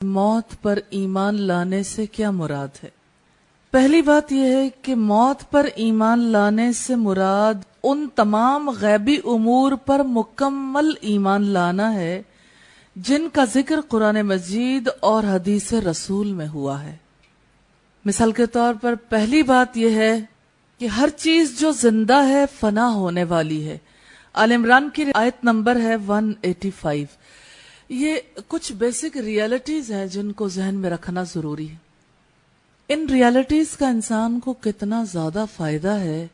موت پر ایمان لانے سے کیا مراد ہے؟ پہلی بات یہ ہے کہ موت پر ایمان لانے سے مراد ان تمام غیبی امور پر مکمل ایمان لانا ہے جن کا ذکر قرآن مجید اور حدیث رسول میں ہوا ہے۔ مثال کے طور پر پہلی بات یہ ہے کہ ہر چیز جو زندہ ہے فنا ہونے والی ہے۔ آل عمران کی آیت نمبر ہے 185۔ یہ کچھ بیسک ریالٹیز ہیں جن کو ذہن میں رکھنا ضروری ہے۔ ان ریالٹیز کا انسان کو کتنا زیادہ فائدہ ہے،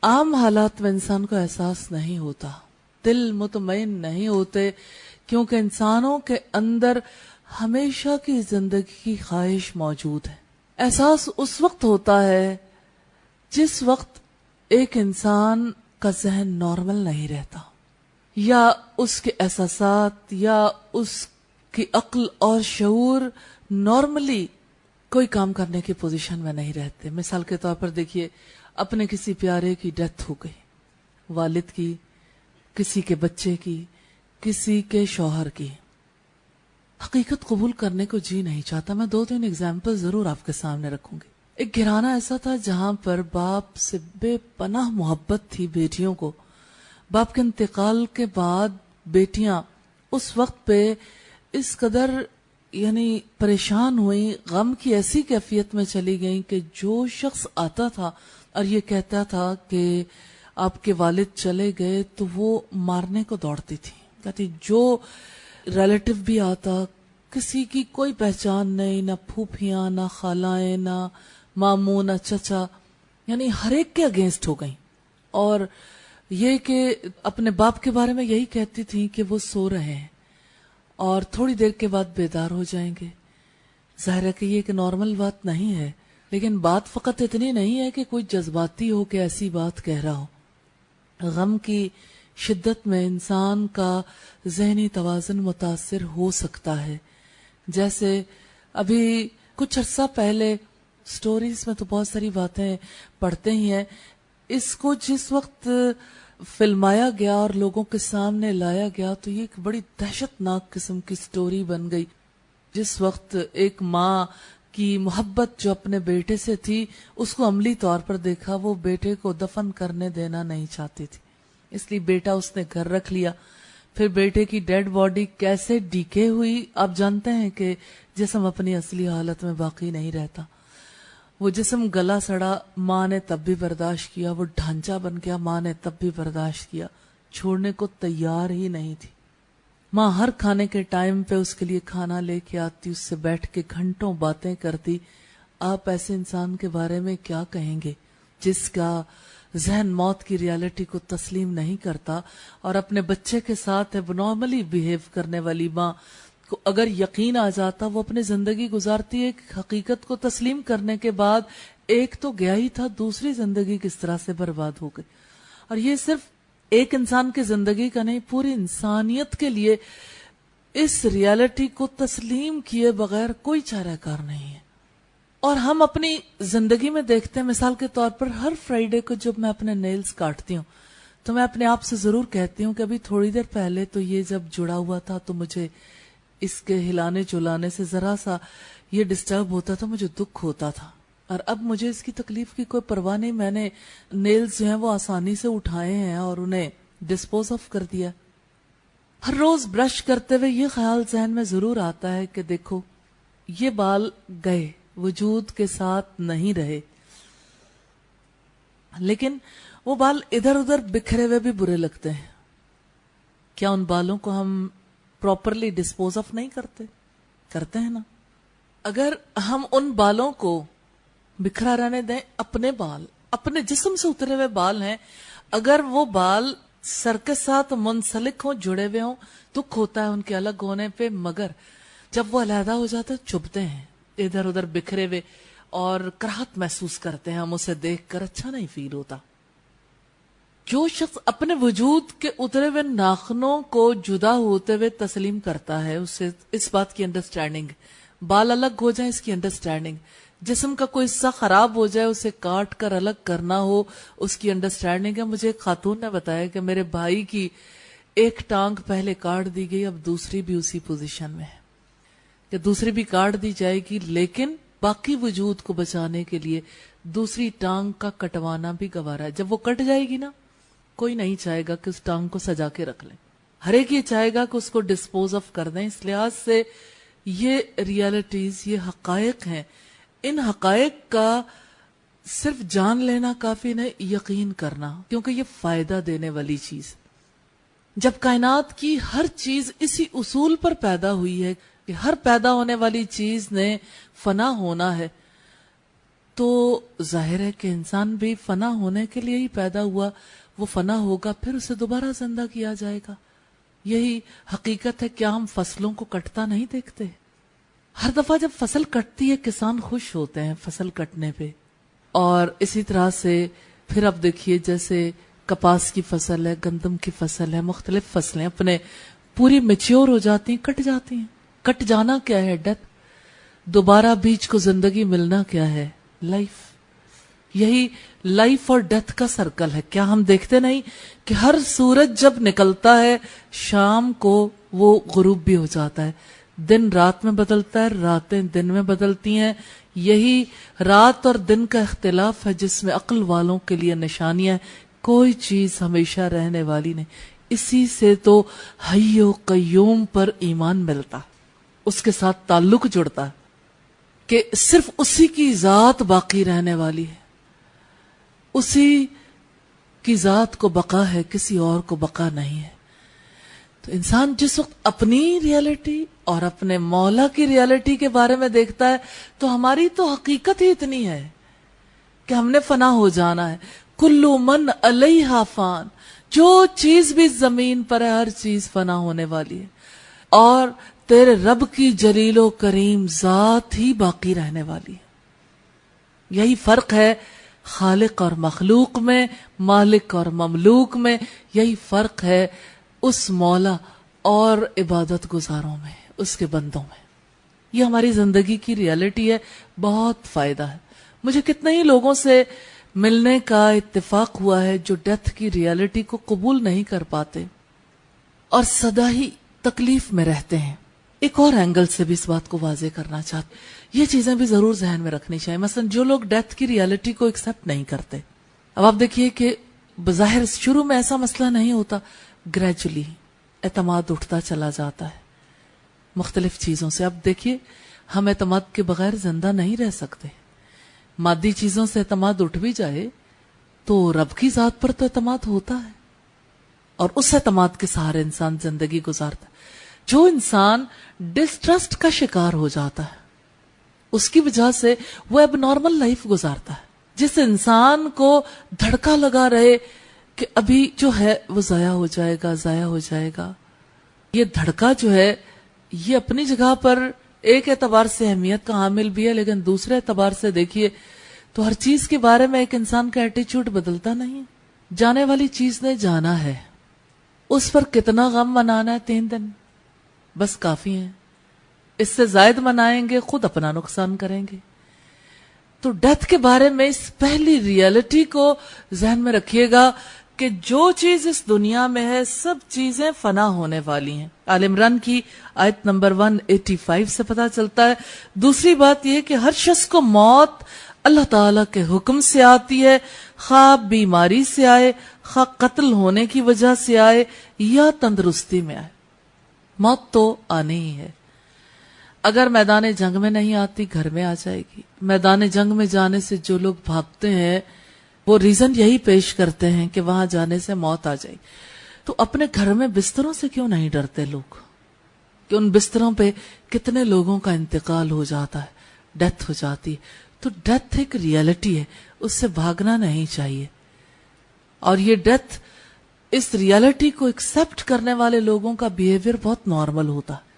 عام حالات میں انسان کو احساس نہیں ہوتا، دل مطمئن نہیں ہوتے، کیونکہ انسانوں کے اندر ہمیشہ کی زندگی کی خواہش موجود ہے۔ احساس اس وقت ہوتا ہے جس وقت ایک انسان کا ذہن نارمل نہیں رہتا، یا اس کے احساسات یا اس کی عقل اور شعور نارملی کوئی کام کرنے کی پوزیشن میں نہیں رہتے۔ مثال کے طور پر دیکھیے، اپنے کسی پیارے کی ڈیتھ ہو گئی، والد کی، کسی کے بچے کی، کسی کے شوہر کی، حقیقت قبول کرنے کو جی نہیں چاہتا۔ میں 2-3 ایگزامپل ضرور آپ کے سامنے رکھوں گی۔ ایک گھرانہ ایسا تھا جہاں پر باپ سے بے پناہ محبت تھی بیٹیوں کو۔ باپ کے انتقال کے بعد بیٹیاں اس وقت پہ اس قدر پریشان ہوئی، غم کی ایسی کیفیت میں چلی گئیں کہ جو شخص آتا تھا اور یہ کہتا تھا کہ آپ کے والد چلے گئے تو وہ مارنے کو دوڑتی تھی، کہتی جو ریلیٹو بھی آتا، کسی کی کوئی پہچان نہیں، نہ پھوپھیاں، نہ خالائیں، نہ ماموں، نہ چچا، ہر ایک کے اگینسٹ ہو گئیں۔ اور یہ کہ اپنے باپ کے بارے میں یہی کہتی تھی کہ وہ سو رہے ہیں اور تھوڑی دیر کے بعد بیدار ہو جائیں گے۔ ظاہر ہے کہ یہ ایک نارمل بات نہیں ہے، لیکن بات فقط اتنی نہیں ہے کہ کوئی جذباتی ہو کہ ایسی بات کہہ رہا ہو۔ غم کی شدت میں انسان کا ذہنی توازن متاثر ہو سکتا ہے۔ جیسے ابھی کچھ عرصہ پہلے سٹوریز میں تو بہت ساری باتیں پڑھتے ہی ہیں، اس کو جس وقت فلمایا گیا اور لوگوں کے سامنے لایا گیا تو یہ ایک بڑی دہشت ناک قسم کی سٹوری بن گئی۔ جس وقت ایک ماں کی محبت جو اپنے بیٹے سے تھی اس کو عملی طور پر دیکھا، وہ بیٹے کو دفن کرنے دینا نہیں چاہتی تھی، اس لیے بیٹا اس نے گھر رکھ لیا۔ پھر بیٹے کی ڈیڈ باڈی کیسے ڈیکے ہوئی، آپ جانتے ہیں کہ جسم اپنی اصلی حالت میں باقی نہیں رہتا۔ وہ جسم گلا سڑا، ماں نے تب بھی برداشت کیا، وہ ڈھانچہ بن گیا، ماں نے تب بھی برداشت کیا، چھوڑنے کو تیار ہی نہیں تھی۔ ماں ہر کھانے کے ٹائم پہ اس کے لیے کھانا لے کے آتی، اس سے بیٹھ کے گھنٹوں باتیں کرتی۔ آپ ایسے انسان کے بارے میں کیا کہیں گے جس کا ذہن موت کی ریالٹی کو تسلیم نہیں کرتا، اور اپنے بچے کے ساتھ اب نارملی بیہیو کرنے والی ماں کو اگر یقین آ جاتا، وہ اپنی زندگی گزارتی ایک حقیقت کو تسلیم کرنے کے بعد، ایک تو گیا ہی تھا، دوسری زندگی کس طرح سے برباد ہو گئی۔ اور یہ صرف ایک انسان کی زندگی کا نہیں، پوری انسانیت کے لیے اس ریالٹی کو تسلیم کیے بغیر کوئی چارہ کار نہیں ہے۔ اور ہم اپنی زندگی میں دیکھتے ہیں، مثال کے طور پر ہر فرائیڈے کو جب میں اپنے نیلز کاٹتی ہوں تو میں اپنے آپ سے ضرور کہتی ہوں کہ ابھی تھوڑی دیر پہلے تو یہ جب جڑا ہوا تھا تو مجھے اس کے ہلانے چلانے سے ذرا سا یہ ڈسٹرب ہوتا تھا، مجھے دکھ ہوتا تھا، اور اب مجھے اس کی تکلیف کی کوئی پرواہ نہیں۔ میں نے نیلز جو ہیں وہ آسانی سے اٹھائے ہیں اور انہیں ڈسپوز آف کر دیا۔ ہر روز برش کرتے ہوئے یہ خیال ذہن میں ضرور آتا ہے کہ دیکھو یہ بال گئے، وجود کے ساتھ نہیں رہے، لیکن وہ بال ادھر ادھر بکھرے ہوئے بھی برے لگتے ہیں۔ کیا ان بالوں کو ہم پراپرلی ڈسپوز آف نہیں کرتے ہیں نا؟ اگر ہم ان بالوں کو بکھرا رہنے دیں، اپنے بال اپنے جسم سے اترے ہوئے بال ہیں، اگر وہ بال سر کے ساتھ منسلک ہوں، جڑے ہوئے ہوں، دکھ ہوتا ہے ان کے الگ ہونے پہ، مگر جب وہ علیحدہ ہو جاتے چبھتے ہیں ادھر ادھر بکھرے ہوئے، اور کراہت محسوس کرتے ہیں ہم اسے دیکھ کر، اچھا نہیں فیل ہوتا۔ جو شخص اپنے وجود کے اترے ہوئے ناخنوں کو جدا ہوتے ہوئے تسلیم کرتا ہے، اسے اس بات کی انڈرسٹینڈنگ، بال الگ ہو جائیں اس کی انڈرسٹینڈنگ، جسم کا کوئی حصہ خراب ہو جائے اسے کاٹ کر الگ کرنا ہو اس کی انڈرسٹینڈنگ ہے۔ مجھے ایک خاتون نے بتایا کہ میرے بھائی کی ایک ٹانگ پہلے کاٹ دی گئی، اب دوسری بھی اسی پوزیشن میں ہے۔ کہ دوسری بھی کاٹ دی جائے گی، لیکن باقی وجود کو بچانے کے لیے دوسری ٹانگ کا کٹوانا بھی گوارا ہے۔ جب وہ کٹ جائے گی نا، کوئی نہیں چاہے گا کہ اس ٹانگ کو سجا کے رکھ لیں، ہر ایک یہ چاہے گا کہ اس کو ڈسپوز آف کر دیں۔ اس لحاظ سے یہ ریالٹیز، یہ حقائق ہیں، ان حقائق کا صرف جان لینا کافی نہیں، یقین کرنا، کیونکہ یہ فائدہ دینے والی چیز۔ جب کائنات کی ہر چیز اسی اصول پر پیدا ہوئی ہے کہ ہر پیدا ہونے والی چیز نے فنا ہونا ہے، تو ظاہر ہے کہ انسان بھی فنا ہونے کے لیے ہی پیدا ہوا، وہ فنا ہوگا، پھر اسے دوبارہ زندہ کیا جائے گا۔ یہی حقیقت ہے۔ کیا ہم فصلوں کو کٹتا نہیں دیکھتے؟ ہر دفعہ جب فصل کٹتی ہے کسان خوش ہوتے ہیں فصل کٹنے پہ، اور اسی طرح سے پھر اب دیکھیے جیسے کپاس کی فصل ہے، گندم کی فصل ہے، مختلف فصلیں اپنے پوری میچیور ہو جاتی ہیں، کٹ جاتی ہیں۔ کٹ جانا کیا ہے؟ ڈیتھ۔ دوبارہ بیچ کو زندگی ملنا کیا ہے؟ لائف۔ یہی لائف اور ڈیتھ کا سرکل ہے۔ کیا ہم دیکھتے نہیں کہ ہر سورج جب نکلتا ہے شام کو وہ غروب بھی ہو جاتا ہے، دن رات میں بدلتا ہے، راتیں دن میں بدلتی ہیں۔ یہی رات اور دن کا اختلاف ہے جس میں عقل والوں کے لیے نشانیاں ہیں۔ کوئی چیز ہمیشہ رہنے والی نہیں۔ اسی سے تو حی و قیوم پر ایمان ملتا، اس کے ساتھ تعلق جڑتا ہے کہ صرف اسی کی ذات باقی رہنے والی ہے، اسی کی ذات کو بقا ہے، کسی اور کو بقا نہیں ہے۔ تو انسان جس وقت اپنی ریالٹی اور اپنے مولا کی ریالٹی کے بارے میں دیکھتا ہے تو ہماری تو حقیقت ہی اتنی ہے کہ ہم نے فنا ہو جانا ہے۔ کلو من علیہا فان، جو چیز بھی زمین پر ہے ہر چیز فنا ہونے والی ہے، اور تیرے رب کی جلیل و کریم ذات ہی باقی رہنے والی ہے۔ یہی فرق ہے خالق اور مخلوق میں، مالک اور مملوک میں۔ یہی فرق ہے اس مولا اور عبادت گزاروں میں، اس کے بندوں میں۔ یہ ہماری زندگی کی ریالٹی ہے۔ بہت فائدہ ہے۔ مجھے کتنے ہی لوگوں سے ملنے کا اتفاق ہوا ہے جو ڈیتھ کی ریالٹی کو قبول نہیں کر پاتے اور سدا ہی تکلیف میں رہتے ہیں۔ ایک اور اینگل سے بھی اس بات کو واضح کرنا چاہتے، یہ چیزیں بھی ضرور ذہن میں رکھنی چاہیے۔ مثلا جو لوگ ڈیتھ کی ریالٹی کو ایکسپٹ نہیں کرتے، اب آپ دیکھیے کہ بظاہر شروع میں ایسا مسئلہ نہیں ہوتا، گریجولی اعتماد اٹھتا چلا جاتا ہے مختلف چیزوں سے۔ اب دیکھیے ہم اعتماد کے بغیر زندہ نہیں رہ سکتے۔ مادی چیزوں سے اعتماد اٹھ بھی جائے تو رب کی ذات پر تو اعتماد ہوتا ہے، اور اس اعتماد کے سہارے انسان زندگی گزارتا ہے۔ جو انسان ڈسٹرسٹ کا شکار ہو جاتا ہے اس کی وجہ سے وہ اب نارمل لائف گزارتا ہے۔ جس انسان کو دھڑکا لگا رہے کہ ابھی جو ہے وہ ضائع ہو جائے گا، ضائع ہو جائے گا، یہ دھڑکا جو ہے یہ اپنی جگہ پر ایک اعتبار سے اہمیت کا حامل بھی ہے، لیکن دوسرے اعتبار سے دیکھیے تو ہر چیز کے بارے میں ایک انسان کا ایٹیچیوڈ بدلتا نہیں۔ جانے والی چیز نے جانا ہے، اس پر کتنا غم منانا ہے؟ 3 دن بس کافی ہیں۔ اس سے زائد منائیں گے خود اپنا نقصان کریں گے۔ تو ڈیتھ کے بارے میں اس پہلی ریالٹی کو ذہن میں رکھیے گا کہ جو چیز اس دنیا میں ہے سب چیزیں فنا ہونے والی ہیں۔ آل عمران کی آیت نمبر 185 سے پتہ چلتا ہے۔ دوسری بات یہ کہ ہر شخص کو موت اللہ تعالیٰ کے حکم سے آتی ہے، خواہ بیماری سے آئے، خواہ قتل ہونے کی وجہ سے آئے یا تندرستی میں آئے، موت تو آنی ہی ہے۔ اگر میدان جنگ میں نہیں آتی گھر میں آ جائے گی۔ میدان جنگ میں جانے سے جو لوگ بھاگتے ہیں وہ ریزن یہی پیش کرتے ہیں کہ وہاں جانے سے موت آ جائے گی۔ تو اپنے گھر میں بستروں سے کیوں نہیں ڈرتے لوگ کہ ان بستروں پہ کتنے لوگوں کا انتقال ہو جاتا ہے، ڈیتھ ہو جاتی ہے۔ تو ڈیتھ ایک ریالٹی ہے، اس سے بھاگنا نہیں چاہیے۔ اور یہ ڈیتھ، اس ریالٹی کو ایکسپٹ کرنے والے لوگوں کا بیہیویئر بہت نارمل ہوتا ہے۔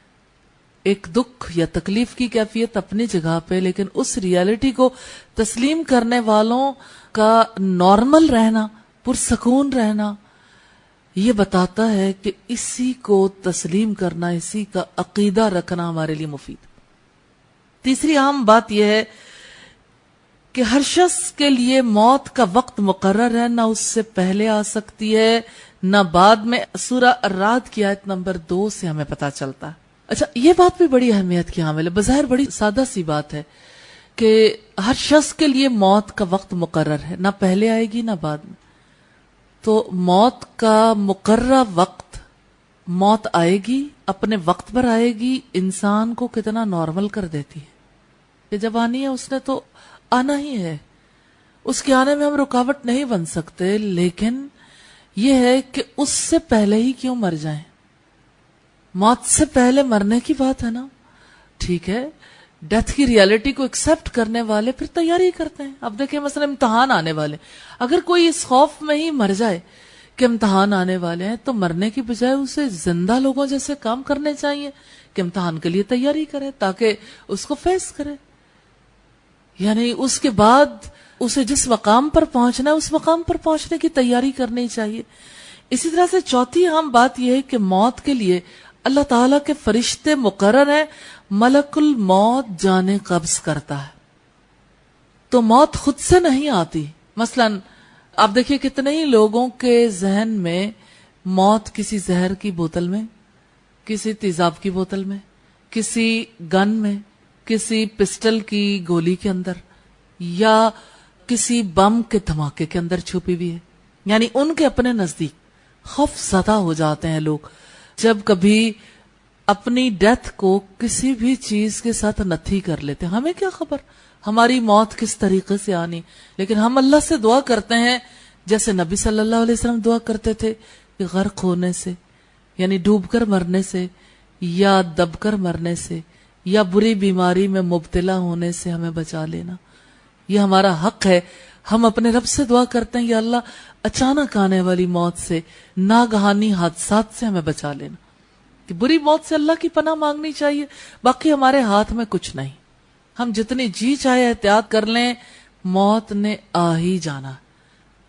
ایک دکھ یا تکلیف کی کیفیت اپنی جگہ پہ، لیکن اس ریالٹی کو تسلیم کرنے والوں کا نارمل رہنا، پرسکون رہنا، یہ بتاتا ہے کہ اسی کو تسلیم کرنا، اسی کا عقیدہ رکھنا ہمارے لیے مفید۔ تیسری اہم بات یہ ہے کہ ہر شخص کے لیے موت کا وقت مقرر ہے، نہ اس سے پہلے آ سکتی ہے نہ بعد میں۔ سورہ الرعد کی آیت نمبر 2 سے ہمیں پتہ چلتا ہے اچھا، یہ بات بھی بڑی اہمیت کی حامل ہے. بظاہر بڑی سادہ سی بات ہے کہ ہر شخص کے لیے موت کا وقت مقرر ہے، نہ پہلے آئے گی نہ بعد میں. تو موت کا مقررہ وقت، موت آئے گی، اپنے وقت پر آئے گی، انسان کو کتنا نارمل کر دیتی ہے کہ جب آنی ہے اس نے تو آنا ہی ہے. اس کے آنے میں ہم رکاوٹ نہیں بن سکتے، لیکن یہ ہے کہ اس سے پہلے ہی کیوں مر جائیں. موت سے پہلے مرنے کی بات ہے نا، ٹھیک ہے. ڈیتھ کی ریالٹی کو ایکسپٹ کرنے والے پھر تیاری کرتے ہیں. اب دیکھیں مثلا امتحان آنے والے، اگر کوئی اس خوف میں ہی مر جائے کہ امتحان آنے والے ہیں تو مرنے کی بجائے اسے زندہ لوگوں جیسے کام کرنے چاہیے کہ امتحان کے لیے تیاری کرے تاکہ اس کو فیس کرے. یعنی اس کے بعد اسے جس مقام پر پہنچنا ہے اس مقام پر پہنچنے کی تیاری کرنی چاہیے. اسی طرح سے چوتھی اہم بات یہ ہے کہ موت کے لیے اللہ تعالیٰ کے فرشتے مقرر ہیں. ملک الموت جانے قبض کرتا ہے، تو موت خود سے نہیں آتی. مثلا آپ دیکھیے کتنے ہی لوگوں کے ذہن میں موت کسی زہر کی بوتل میں، کسی تیزاب کی بوتل میں، کسی گن میں، کسی پسٹل کی گولی کے اندر، یا کسی بم کے دھماکے کے اندر چھپی ہوئی ہے. یعنی ان کے اپنے نزدیک خوف زدہ ہو جاتے ہیں لوگ جب کبھی اپنی ڈیتھ کو کسی بھی چیز کے ساتھ نتھی کر لیتے. ہمیں کیا خبر ہماری موت کس طریقے سے آنی، لیکن ہم اللہ سے دعا کرتے ہیں جیسے نبی صلی اللہ علیہ وسلم دعا کرتے تھے کہ غرق ہونے سے، یعنی ڈوب کر مرنے سے، یا دب کر مرنے سے، یا بری بیماری میں مبتلا ہونے سے ہمیں بچا لینا. یہ ہمارا حق ہے. ہم اپنے رب سے دعا کرتے ہیں یا اللہ اچانک آنے والی موت سے، ناگہانی حادثات سے ہمیں بچا لینا. کہ بری موت سے اللہ کی پناہ مانگنی چاہیے. باقی ہمارے ہاتھ میں کچھ نہیں. ہم جتنی جی چاہے احتیاط کر لیں، موت نے آ ہی جانا.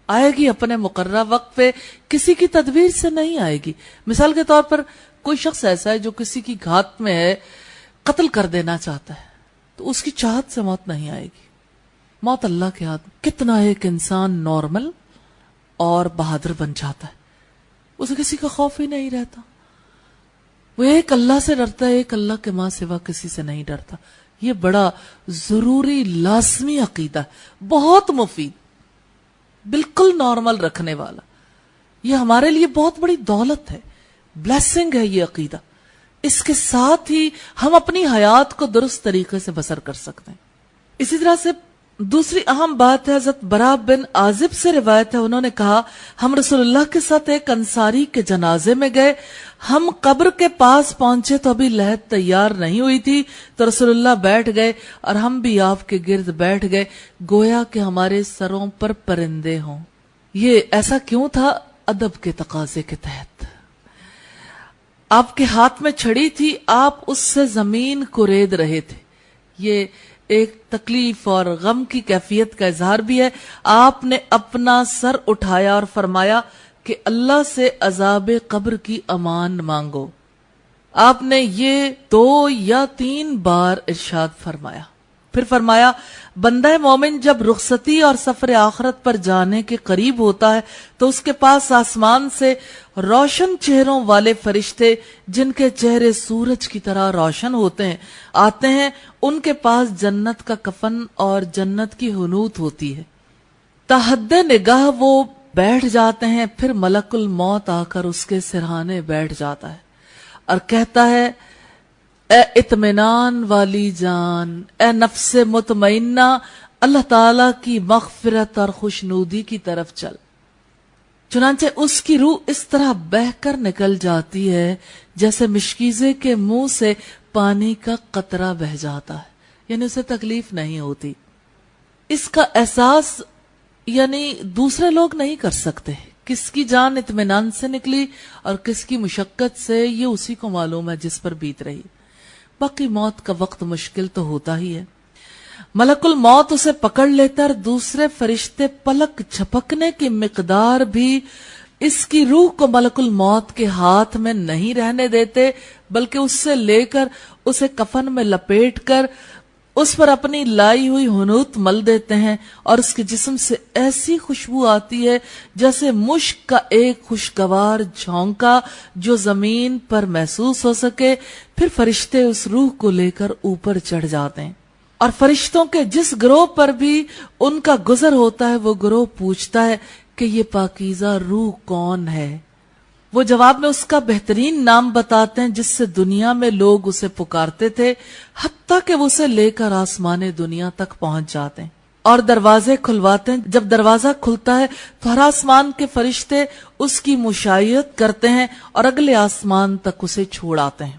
آئے گی اپنے مقررہ وقت پہ، کسی کی تدبیر سے نہیں آئے گی. مثال کے طور پر کوئی شخص ایسا ہے جو کسی کی گھات میں ہے، قتل کر دینا چاہتا ہے، تو اس کی چاہت سے موت نہیں آئے گی. موت اللہ کے ہاتھ. کتنا ایک انسان نارمل اور بہادر بن جاتا ہے، اسے کسی کا خوف ہی نہیں رہتا. وہ ایک اللہ سے ڈرتا ہے، ایک اللہ کے ماں سوا کسی سے نہیں ڈرتا. یہ بڑا ضروری لازمی عقیدہ ہے، بہت مفید، بالکل نارمل رکھنے والا. یہ ہمارے لیے بہت بڑی دولت ہے، بلیسنگ ہے یہ عقیدہ. اس کے ساتھ ہی ہم اپنی حیات کو درست طریقے سے بسر کر سکتے ہیں. اسی طرح سے دوسری اہم بات ہے، حضرت براء بن عازب سے روایت ہے، انہوں نے کہا ہم رسول اللہ کے ساتھ ایک انصاری کے جنازے میں گئے. ہم قبر کے پاس پہنچے تو ابھی لحد تیار نہیں ہوئی تھی، تو رسول اللہ بیٹھ گئے اور ہم بھی آپ کے گرد بیٹھ گئے، گویا کہ ہمارے سروں پر پرندے ہوں. یہ ایسا کیوں تھا؟ ادب کے تقاضے کے تحت. آپ کے ہاتھ میں چھڑی تھی، آپ اس سے زمین کو رید رہے تھے. یہ ایک تکلیف اور غم کی کیفیت کا اظہار بھی ہے. آپ نے اپنا سر اٹھایا اور فرمایا کہ اللہ سے عذاب قبر کی امان مانگو. آپ نے یہ 2 یا 3 بار ارشاد فرمایا. پھر فرمایا بندہ مومن جب رخصتی اور سفر آخرت پر جانے کے قریب ہوتا ہے تو اس کے پاس آسمان سے روشن چہروں والے فرشتے، جن کے چہرے سورج کی طرح روشن ہوتے ہیں، آتے ہیں. ان کے پاس جنت کا کفن اور جنت کی حنوط ہوتی ہے. تحد نگاہ وہ بیٹھ جاتے ہیں. پھر ملک الموت آ کر اس کے سرہانے بیٹھ جاتا ہے اور کہتا ہے اے اطمینان والی جان، اے نفس مطمئنہ، اللہ تعالی کی مغفرت اور خوشنودی کی طرف چل. چنانچہ اس کی روح اس طرح بہہ کر نکل جاتی ہے جیسے مشکیزے کے منہ سے پانی کا قطرہ بہہ جاتا ہے. یعنی اسے تکلیف نہیں ہوتی. اس کا احساس یعنی دوسرے لوگ نہیں کر سکتے. کس کی جان اطمینان سے نکلی اور کس کی مشقت سے، یہ اسی کو معلوم ہے جس پر بیت رہی. باقی موت کا وقت مشکل تو ہوتا ہی ہے. ملک الموت اسے پکڑ لیتا اور دوسرے فرشتے پلک جھپکنے کی مقدار بھی اس کی روح کو ملک الموت کے ہاتھ میں نہیں رہنے دیتے، بلکہ اس سے لے کر اسے کفن میں لپیٹ کر اس پر اپنی لائی ہوئی ہنوت مل دیتے ہیں اور اس کے جسم سے ایسی خوشبو آتی ہے جیسے مشک کا ایک خوشگوار جھونکا جو زمین پر محسوس ہو سکے. پھر فرشتے اس روح کو لے کر اوپر چڑھ جاتے ہیں اور فرشتوں کے جس گروہ پر بھی ان کا گزر ہوتا ہے وہ گروہ پوچھتا ہے کہ یہ پاکیزہ روح کون ہے. وہ جواب میں اس کا بہترین نام بتاتے ہیں جس سے دنیا میں لوگ اسے پکارتے تھے، حتیٰ کہ وہ اسے لے کر آسمان دنیا تک پہنچ جاتے ہیں اور دروازے کھلواتے ہیں. جب دروازہ کھلتا ہے تو ہر آسمان کے فرشتے اس کی مشائعت کرتے ہیں اور اگلے آسمان تک اسے چھوڑ آتے ہیں،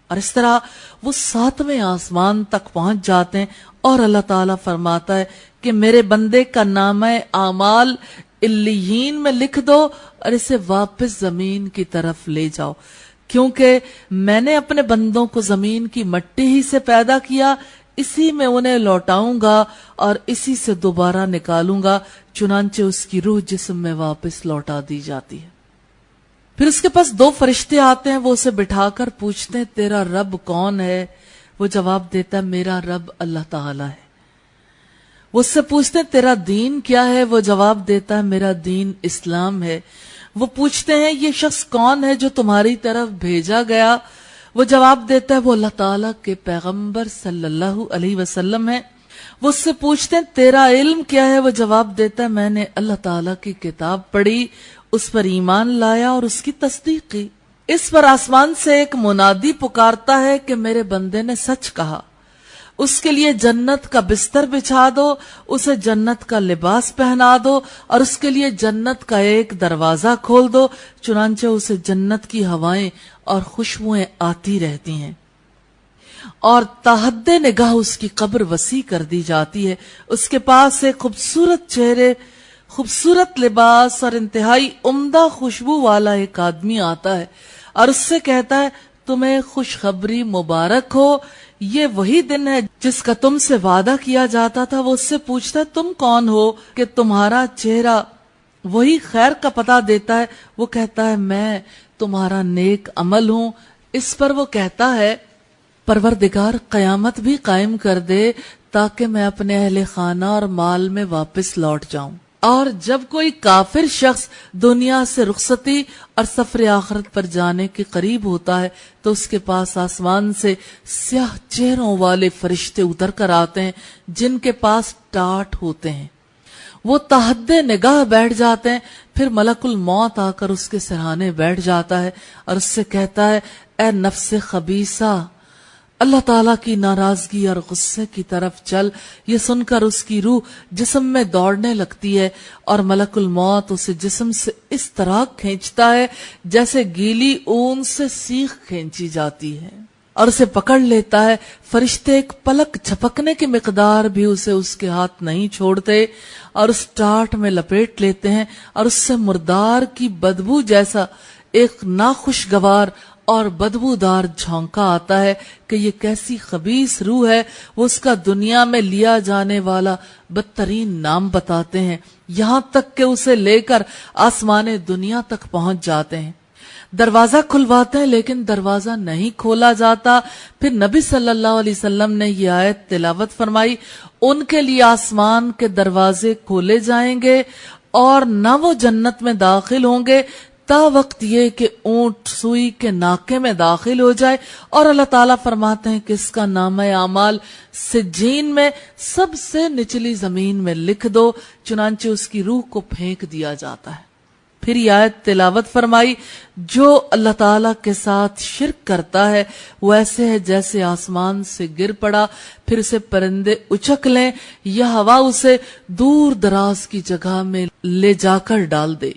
اور اس طرح وہ 7ویں آسمان تک پہنچ جاتے ہیں اور اللہ تعالیٰ فرماتا ہے کہ میرے بندے کا نامہ اعمال علیین میں لکھ دو اور اسے واپس زمین کی طرف لے جاؤ، کیونکہ میں نے اپنے بندوں کو زمین کی مٹی ہی سے پیدا کیا، اسی میں انہیں لوٹاؤں گا اور اسی سے دوبارہ نکالوں گا. چنانچہ اس کی روح جسم میں واپس لوٹا دی جاتی ہے. پھر اس کے پاس 2 فرشتے آتے ہیں، وہ اسے بٹھا کر پوچھتے ہیں تیرا رب کون ہے؟ وہ جواب دیتا ہے میرا رب اللہ تعالیٰ ہے. وہ اس سے پوچھتے ہیں تیرا دین کیا ہے؟ وہ جواب دیتا ہے میرا دین اسلام ہے. وہ پوچھتے ہیں یہ شخص کون ہے جو تمہاری طرف بھیجا گیا؟ وہ جواب دیتا ہے وہ اللہ تعالیٰ کے پیغمبر صلی اللہ علیہ وسلم ہے. وہ اس سے پوچھتے ہیں تیرا علم کیا ہے؟ وہ جواب دیتا ہے میں نے اللہ تعالیٰ کی کتاب پڑھی، اس پر ایمان لایا اور اس کی تصدیق کی. اس پر آسمان سے ایک منادی پکارتا ہے کہ میرے بندے نے سچ کہا، اس کے لیے جنت کا بستر بچھا دو، اسے جنت کا لباس پہنا دو اور اس کے لیے جنت کا ایک دروازہ کھول دو. چنانچہ اسے جنت کی ہوائیں اور خوشبوئیں آتی رہتی ہیں اور تحد نگاہ اس کی قبر وسیع کر دی جاتی ہے. اس کے پاس ایک خوبصورت چہرے، خوبصورت لباس اور انتہائی عمدہ خوشبو والا ایک آدمی آتا ہے اور اس سے کہتا ہے تمہیں خوشخبری مبارک ہو، یہ وہی دن ہے جس کا تم سے وعدہ کیا جاتا تھا. وہ اس سے پوچھتا ہے تم کون ہو کہ تمہارا چہرہ وہی خیر کا پتہ دیتا ہے؟ وہ کہتا ہے میں تمہارا نیک عمل ہوں. اس پر وہ کہتا ہے پروردگار قیامت بھی قائم کر دے تاکہ میں اپنے اہل خانہ اور مال میں واپس لوٹ جاؤں. اور جب کوئی کافر شخص دنیا سے رخصتی اور سفر آخرت پر جانے کے قریب ہوتا ہے تو اس کے پاس آسمان سے سیاہ چہروں والے فرشتے اتر کر آتے ہیں جن کے پاس ٹاٹ ہوتے ہیں. وہ تحد نگاہ بیٹھ جاتے ہیں. پھر ملک الموت آ کر اس کے سرہانے بیٹھ جاتا ہے اور اس سے کہتا ہے اے نفس خبیثہ، اللہ تعالیٰ کی ناراضگی اور غصے کی طرف چل. یہ سن کر اس کی روح جسم میں دوڑنے لگتی ہے اور ملک الموت اسے جسم سے اس طرح کھینچتا ہے جیسے گیلی اون سے سیخ کھینچی جاتی ہے اور اسے پکڑ لیتا ہے. فرشتے ایک پلک جھپکنے کی مقدار بھی اسے اس کے ہاتھ نہیں چھوڑتے اور اس ٹاٹ میں لپیٹ لیتے ہیں اور اس سے مردار کی بدبو جیسا ایک ناخوشگوار اور بدبودار جھونکا آتا ہے کہ یہ کیسی خبیث روح ہے. وہ اس کا دنیا میں لیا جانے والا بدترین نام بتاتے ہیں یہاں تک کہ اسے لے کر آسمان دنیا تک پہنچ جاتے ہیں. دروازہ کھلواتے ہیں لیکن دروازہ نہیں کھولا جاتا. پھر نبی صلی اللہ علیہ وسلم نے یہ آیت تلاوت فرمائی ان کے لیے آسمان کے دروازے کھولے جائیں گے اور نہ وہ جنت میں داخل ہوں گے تا وقت یہ کہ اونٹ سوئی کے ناکے میں داخل ہو جائے. اور اللہ تعالیٰ فرماتے ہیں کہ اس کا نامہ اعمال سجین میں سب سے نچلی زمین میں لکھ دو. چنانچہ اس کی روح کو پھینک دیا جاتا ہے. پھر یہ آیت تلاوت فرمائی جو اللہ تعالیٰ کے ساتھ شرک کرتا ہے وہ ایسے ہے جیسے آسمان سے گر پڑا پھر اسے پرندے اچک لیں یا ہوا اسے دور دراز کی جگہ میں لے جا کر ڈال دے.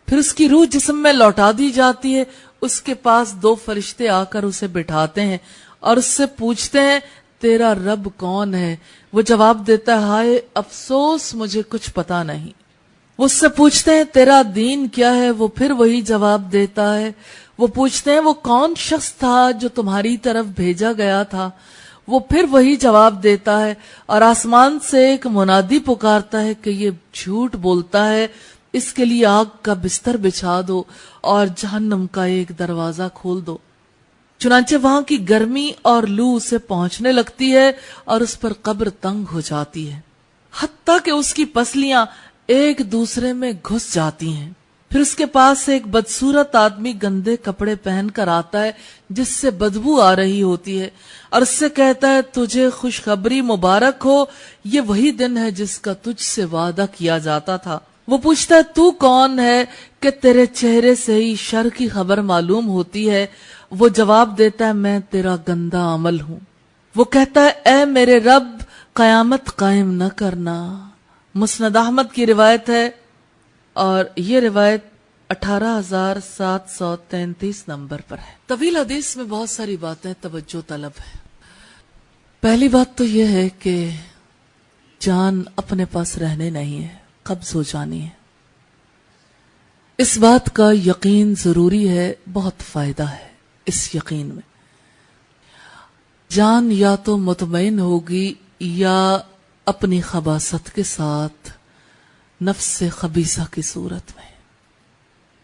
پھر اس کی روح جسم میں لوٹا دی جاتی ہے. اس کے پاس 2 فرشتے آ کر اسے بٹھاتے ہیں اور اس سے پوچھتے ہیں تیرا رب کون ہے؟ وہ جواب دیتا ہے ہائے افسوس مجھے کچھ پتا نہیں. وہ اس سے پوچھتے ہیں تیرا دین کیا ہے؟ وہ پھر وہی جواب دیتا ہے. وہ پوچھتے ہیں وہ کون شخص تھا جو تمہاری طرف بھیجا گیا تھا؟ وہ پھر وہی جواب دیتا ہے. اور آسمان سے ایک منادی پکارتا ہے کہ یہ جھوٹ بولتا ہے، اس کے لیے آگ کا بستر بچھا دو اور جہنم کا ایک دروازہ کھول دو. چنانچہ وہاں کی گرمی اور لو اسے پہنچنے لگتی ہے اور اس پر قبر تنگ ہو جاتی ہے، حتیٰ کہ اس کی پسلیاں ایک دوسرے میں گھس جاتی ہیں۔ پھر اس کے پاس ایک بدصورت آدمی گندے کپڑے پہن کر آتا ہے جس سے بدبو آ رہی ہوتی ہے، اور اس سے کہتا ہے تجھے خوشخبری مبارک ہو، یہ وہی دن ہے جس کا تجھ سے وعدہ کیا جاتا تھا۔ وہ پوچھتا ہے تو کون ہے کہ تیرے چہرے سے ہی شر کی خبر معلوم ہوتی ہے؟ وہ جواب دیتا ہے میں تیرا گندا عمل ہوں۔ وہ کہتا ہے اے میرے رب قیامت قائم نہ کرنا۔ مسند احمد کی روایت ہے اور یہ روایت 18733 نمبر پر ہے۔ طویل حدیث میں بہت ساری باتیں توجہ طلب ہے۔ پہلی بات تو یہ ہے کہ جان اپنے پاس رہنے نہیں ہے، قبض ہو جانی ہے۔ اس بات کا یقین ضروری ہے، بہت فائدہ ہے اس یقین میں۔ جان یا تو مطمئن ہوگی یا اپنی خباثت کے ساتھ نفس خبیثہ کی صورت میں۔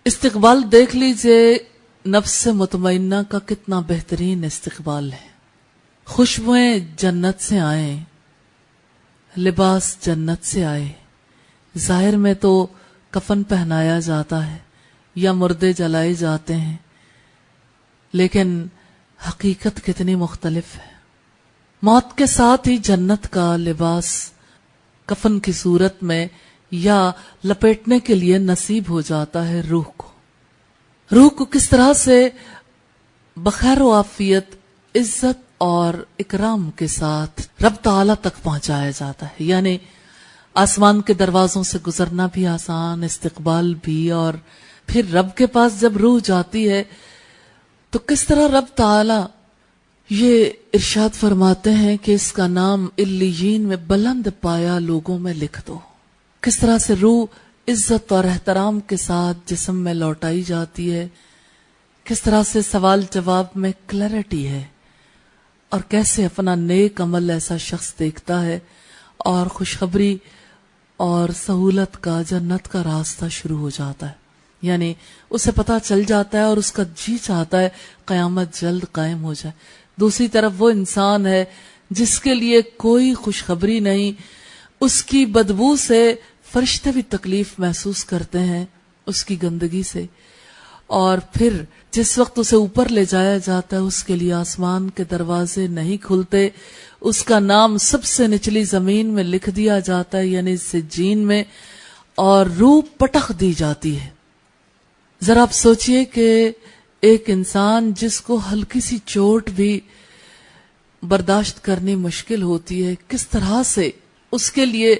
استقبال دیکھ لیجئے نفس مطمئنہ کا کتنا بہترین استقبال ہے۔ خوشبوئیں جنت سے آئیں، لباس جنت سے آئے، ظاہر میں تو کفن پہنایا جاتا ہے یا مردے جلائے جاتے ہیں، لیکن حقیقت کتنی مختلف ہے۔ موت کے ساتھ ہی جنت کا لباس کفن کی صورت میں یا لپیٹنے کے لیے نصیب ہو جاتا ہے روح کو۔ روح کو کس طرح سے بخیر و عافیت، عزت اور اکرام کے ساتھ رب تعالی تک پہنچایا جاتا ہے، یعنی آسمان کے دروازوں سے گزرنا بھی آسان، استقبال بھی، اور پھر رب کے پاس جب روح جاتی ہے تو کس طرح رب تعالی یہ ارشاد فرماتے ہیں کہ اس کا نام علیین میں بلند پایا لوگوں میں لکھ دو۔ کس طرح سے روح عزت اور احترام کے ساتھ جسم میں لوٹائی جاتی ہے، کس طرح سے سوال جواب میں کلیرٹی ہے، اور کیسے اپنا نیک عمل ایسا شخص دیکھتا ہے اور خوشخبری اور سہولت کا، جنت کا راستہ شروع ہو جاتا ہے، یعنی اسے پتہ چل جاتا ہے اور اس کا جی چاہتا ہے قیامت جلد قائم ہو جائے۔ دوسری طرف وہ انسان ہے جس کے لیے کوئی خوشخبری نہیں، اس کی بدبو سے فرشتے بھی تکلیف محسوس کرتے ہیں، اس کی گندگی سے، اور پھر جس وقت اسے اوپر لے جایا جاتا ہے اس کے لیے آسمان کے دروازے نہیں کھلتے، اس کا نام سب سے نچلی زمین میں لکھ دیا جاتا ہے، یعنی سجین میں، اور روح پٹخ دی جاتی ہے۔ ذرا آپ سوچئے کہ ایک انسان جس کو ہلکی سی چوٹ بھی برداشت کرنی مشکل ہوتی ہے، کس طرح سے اس کے لیے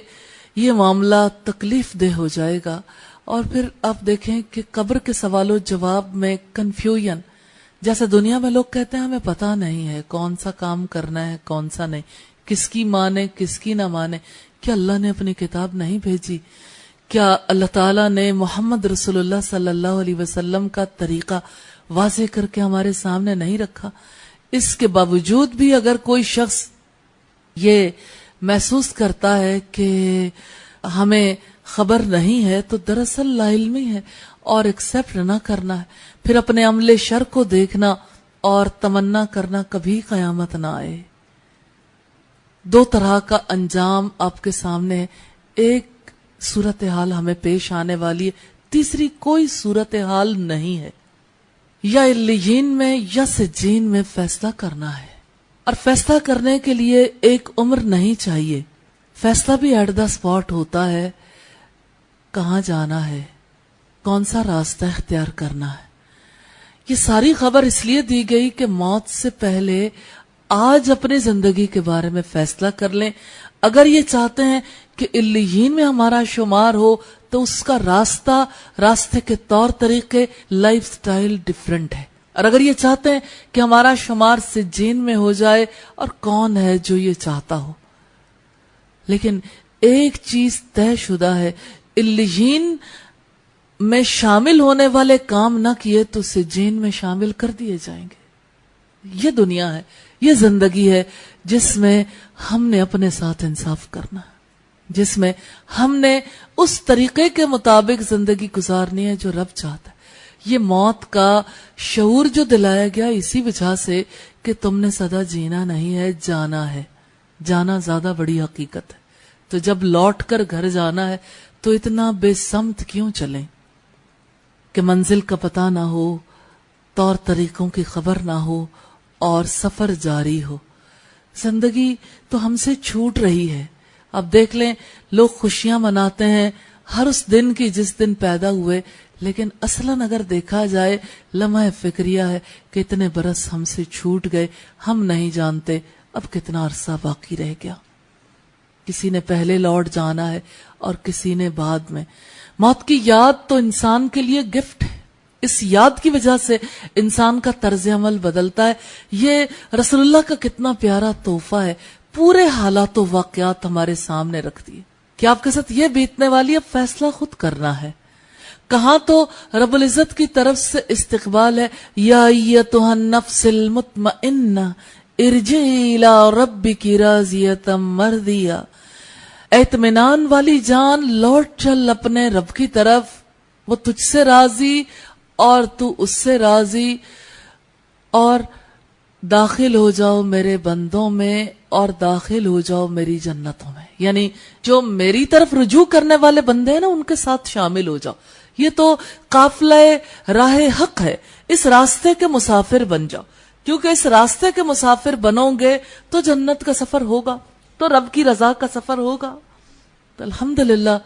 یہ معاملہ تکلیف دہ ہو جائے گا۔ اور پھر آپ دیکھیں کہ قبر کے سوال و جواب میں کنفیوژن، جیسے دنیا میں لوگ کہتے ہیں ہمیں پتہ نہیں ہے کون سا کام کرنا ہے کون سا نہیں، کس کی مانے کس کی نہ مانے۔ کیا اللہ نے اپنی کتاب نہیں بھیجی؟ کیا اللہ تعالیٰ نے محمد رسول اللہ صلی اللہ علیہ وسلم کا طریقہ واضح کر کے ہمارے سامنے نہیں رکھا؟ اس کے باوجود بھی اگر کوئی شخص یہ محسوس کرتا ہے کہ ہمیں خبر نہیں ہے تو دراصل لا علمی ہے، اور ایکسپٹ نہ کرنا ہے، پھر اپنے عمل شر کو دیکھنا اور تمنا کرنا کبھی قیامت نہ آئے۔ دو طرح کا انجام آپ کے سامنے ہے، ایک صورتحال ہمیں پیش آنے والی ہے، تیسری کوئی صورتحال نہیں ہے۔ یا علیین میں یا سجین میں فیصلہ کرنا ہے، اور فیصلہ کرنے کے لیے ایک عمر نہیں چاہیے۔ فیصلہ بھی ایٹ دا اسپاٹ ہوتا ہے، کہاں جانا ہے، کون سا راستہ اختیار کرنا ہے۔ یہ ساری خبر اس لیے دی گئی کہ موت سے پہلے آج اپنی زندگی کے بارے میں فیصلہ کر لیں۔ اگر یہ چاہتے ہیں کہ علیین میں ہمارا شمار ہو تو اس کا راستے کے طور طریقے، لائف سٹائل ڈیفرنٹ ہے، اور اگر یہ چاہتے ہیں کہ ہمارا شمار سجین میں ہو جائے، اور کون ہے جو یہ چاہتا ہو، لیکن ایک چیز طے شدہ ہے، علیین میں شامل ہونے والے کام نہ کیے تو سجین میں شامل کر دیے جائیں گے۔ یہ دنیا ہے، یہ زندگی ہے جس میں ہم نے اپنے ساتھ انصاف کرنا ہے، جس میں ہم نے اس طریقے کے مطابق زندگی گزارنی ہے جو رب چاہتا ہے۔ یہ موت کا شعور جو دلایا گیا اسی وجہ سے کہ تم نے سدا جینا نہیں ہے، جانا ہے. جانا زیادہ بڑی حقیقت ہے. تو جب لوٹ کر گھر جانا ہے تو اتنا بے سمت کیوں چلیں کہ منزل کا پتہ نہ ہو، طور طریقوں کی خبر نہ ہو اور سفر جاری ہو. زندگی تو ہم سے چھوٹ رہی ہے. اب دیکھ لیں، لوگ خوشیاں مناتے ہیں ہر اس دن کی جس دن پیدا ہوئے، لیکن اصلاً اگر دیکھا جائے لمحہ فکریہ ہے کہ اتنے برس ہم سے چھوٹ گئے، ہم نہیں جانتے اب کتنا عرصہ باقی رہ گیا. کسی نے پہلے لوٹ جانا ہے اور کسی نے بعد میں. موت کی یاد تو انسان کے لیے گفٹ ہے. اس یاد کی وجہ سے انسان کا طرز عمل بدلتا ہے. یہ رسول اللہ کا کتنا پیارا تحفہ ہے. پورے حالات و واقعات ہمارے سامنے رکھتی ہے کہ آپ کے ساتھ یہ بیتنے والی، اب فیصلہ خود کرنا ہے. کہاں تو رب العزت کی طرف سے استقبال ہے، یا ایتھا النفس المطمئنہ ارجعی الی ربک راضیۃ مرضیہ. اطمینان والی جان، لوٹ چل اپنے رب کی طرف، وہ تجھ سے راضی اور تو اس سے راضی، اور داخل ہو جاؤ میرے بندوں میں اور داخل ہو جاؤ میری جنتوں میں. یعنی جو میری طرف رجوع کرنے والے بندے ہیں نا، ان کے ساتھ شامل ہو جاؤ. یہ تو قافلہ راہ حق ہے. اس راستے کے مسافر بن جاؤ، کیونکہ اس راستے کے مسافر بنو گے تو جنت کا سفر ہوگا، تو رب کی رضا کا سفر ہوگا. تو الحمدللہ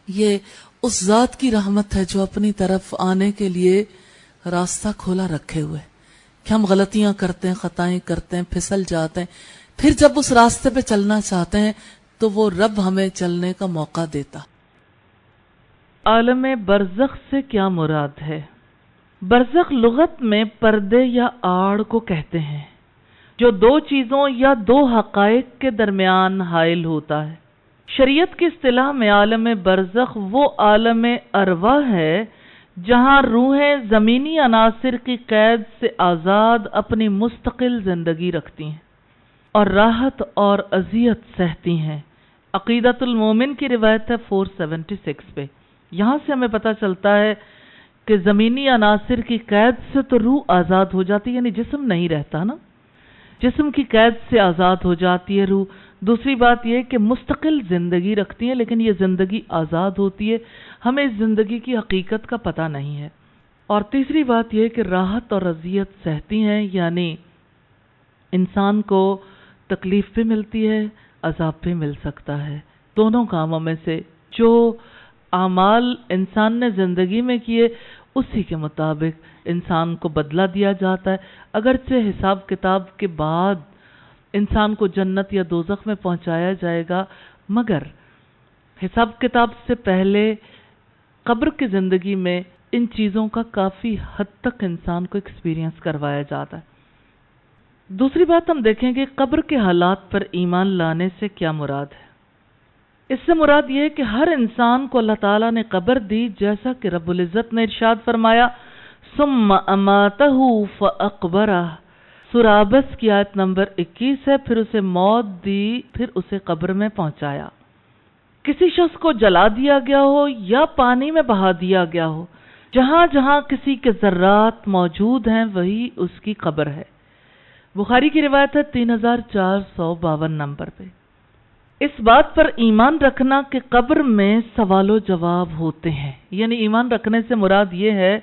یہ اس ذات کی رحمت ہے جو اپنی طرف آنے کے لیے راستہ کھولا رکھے ہوئے کہ ہم غلطیاں کرتے ہیں، خطائیں کرتے ہیں، پھسل جاتے ہیں، پھر جب اس راستے پہ چلنا چاہتے ہیں تو وہ رب ہمیں چلنے کا موقع دیتا. عالم برزخ سے کیا مراد ہے؟ برزخ لغت میں پردے یا آڑ کو کہتے ہیں جو دو چیزوں یا دو حقائق کے درمیان حائل ہوتا ہے. شریعت کی اصطلاح میں عالم برزخ وہ عالم ارواح ہے جہاں روحیں زمینی عناصر کی قید سے آزاد اپنی مستقل زندگی رکھتی ہیں اور راحت اور اذیت سہتی ہیں. عقیدۃ المومن کی روایت ہے 476 پہ. یہاں سے ہمیں پتہ چلتا ہے کہ زمینی عناصر کی قید سے تو روح آزاد ہو جاتی ہے، یعنی جسم نہیں رہتا نا، جسم کی قید سے آزاد ہو جاتی ہے روح. دوسری بات یہ کہ مستقل زندگی رکھتی ہیں، لیکن یہ زندگی آزاد ہوتی ہے، ہمیں اس زندگی کی حقیقت کا پتہ نہیں ہے. اور تیسری بات یہ کہ راحت اور اذیت سہتی ہیں، یعنی انسان کو تکلیف بھی ملتی ہے، عذاب بھی مل سکتا ہے. دونوں کاموں میں سے جو اعمال انسان نے زندگی میں کیے اسی کے مطابق انسان کو بدلہ دیا جاتا ہے. اگرچہ حساب کتاب کے بعد انسان کو جنت یا دوزخ میں پہنچایا جائے گا، مگر حساب کتاب سے پہلے قبر کی زندگی میں ان چیزوں کا کافی حد تک انسان کو ایکسپیرینس کروایا جاتا ہے. دوسری بات ہم دیکھیں گے قبر کے حالات پر ایمان لانے سے کیا مراد ہے. اس سے مراد یہ ہے کہ ہر انسان کو اللہ تعالیٰ نے قبر دی، جیسا کہ رب العزت نے ارشاد فرمایا ثم اماتہ فاقبرہ. سورہ عبس کی آیت نمبر 21 ہے. پھر اسے موت دی، پھر اسے قبر میں پہنچایا. کسی شخص کو جلا دیا گیا ہو یا پانی میں بہا دیا گیا ہو، جہاں جہاں کسی کے ذرات موجود ہیں وہی اس کی قبر ہے. بخاری کی روایت ہے 3452 نمبر پہ. اس بات پر ایمان رکھنا کہ قبر میں سوال و جواب ہوتے ہیں، یعنی ایمان رکھنے سے مراد یہ ہے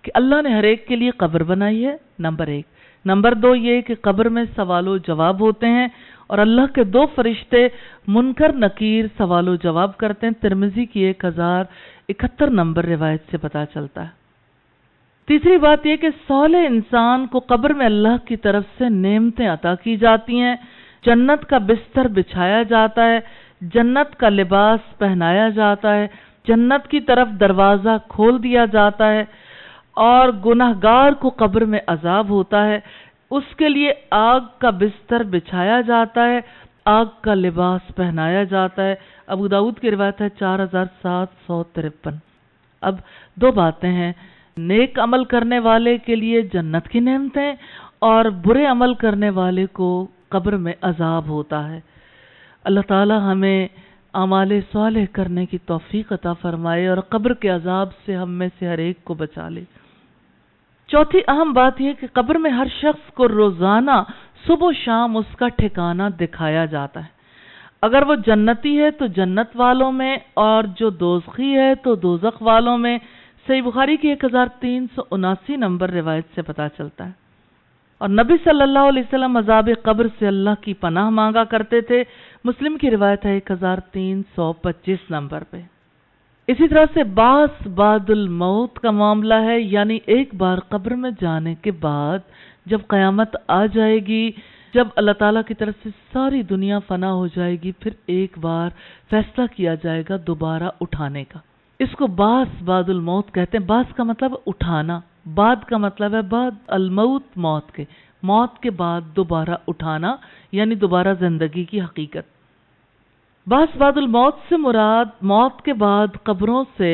کہ اللہ نے ہر ایک کے لیے قبر بنائی ہے، نمبر 1. نمبر 2 یہ کہ قبر میں سوال و جواب ہوتے ہیں اور اللہ کے 2 فرشتے منکر نکیر سوال و جواب کرتے ہیں. ترمذی کی 1071 نمبر روایت سے پتہ چلتا ہے. تیسری بات یہ کہ صالح انسان کو قبر میں اللہ کی طرف سے نعمتیں عطا کی جاتی ہیں، جنت کا بستر بچھایا جاتا ہے، جنت کا لباس پہنایا جاتا ہے، جنت کی طرف دروازہ کھول دیا جاتا ہے، اور گناہگار کو قبر میں عذاب ہوتا ہے. اس کے لیے آگ کا بستر بچھایا جاتا ہے، آگ کا لباس پہنایا جاتا ہے. ابو داؤد کی روایت ہے 4753. اب 2 باتیں ہیں، نیک عمل کرنے والے کے لیے جنت کی نعمتیں اور برے عمل کرنے والے کو قبر میں عذاب ہوتا ہے. اللہ تعالی ہمیں اعمال صالح کرنے کی توفیق عطا فرمائے اور قبر کے عذاب سے ہم میں سے ہر ایک کو بچا لے۔ چوتھی اہم بات یہ کہ قبر میں ہر شخص کو روزانہ صبح و شام اس کا ٹھکانہ دکھایا جاتا ہے۔ اگر وہ جنتی ہے تو جنت والوں میں، اور جو دوزخی ہے تو دوزخ والوں میں۔ صحیح بخاری کی 1379 نمبر روایت سے پتہ چلتا ہے۔ اور نبی صلی اللہ علیہ وسلم عذاب قبر سے اللہ کی پناہ مانگا کرتے تھے۔ مسلم کی روایت ہے 1325 نمبر پہ۔ اسی طرح سے بعث بعد الموت کا معاملہ ہے، یعنی ایک بار قبر میں جانے کے بعد جب قیامت آ جائے گی، جب اللہ تعالیٰ کی طرف سے ساری دنیا فنا ہو جائے گی، پھر ایک بار فیصلہ کیا جائے گا دوبارہ اٹھانے کا۔ اس کو بعث بعد الموت کہتے ہیں۔ بعث کا مطلب اٹھانا، بعد کا مطلب ہے بعد الموت، موت کے بعد دوبارہ اٹھانا، یعنی دوبارہ زندگی کی حقیقت۔ بعث بعد الموت سے مراد موت کے بعد قبروں سے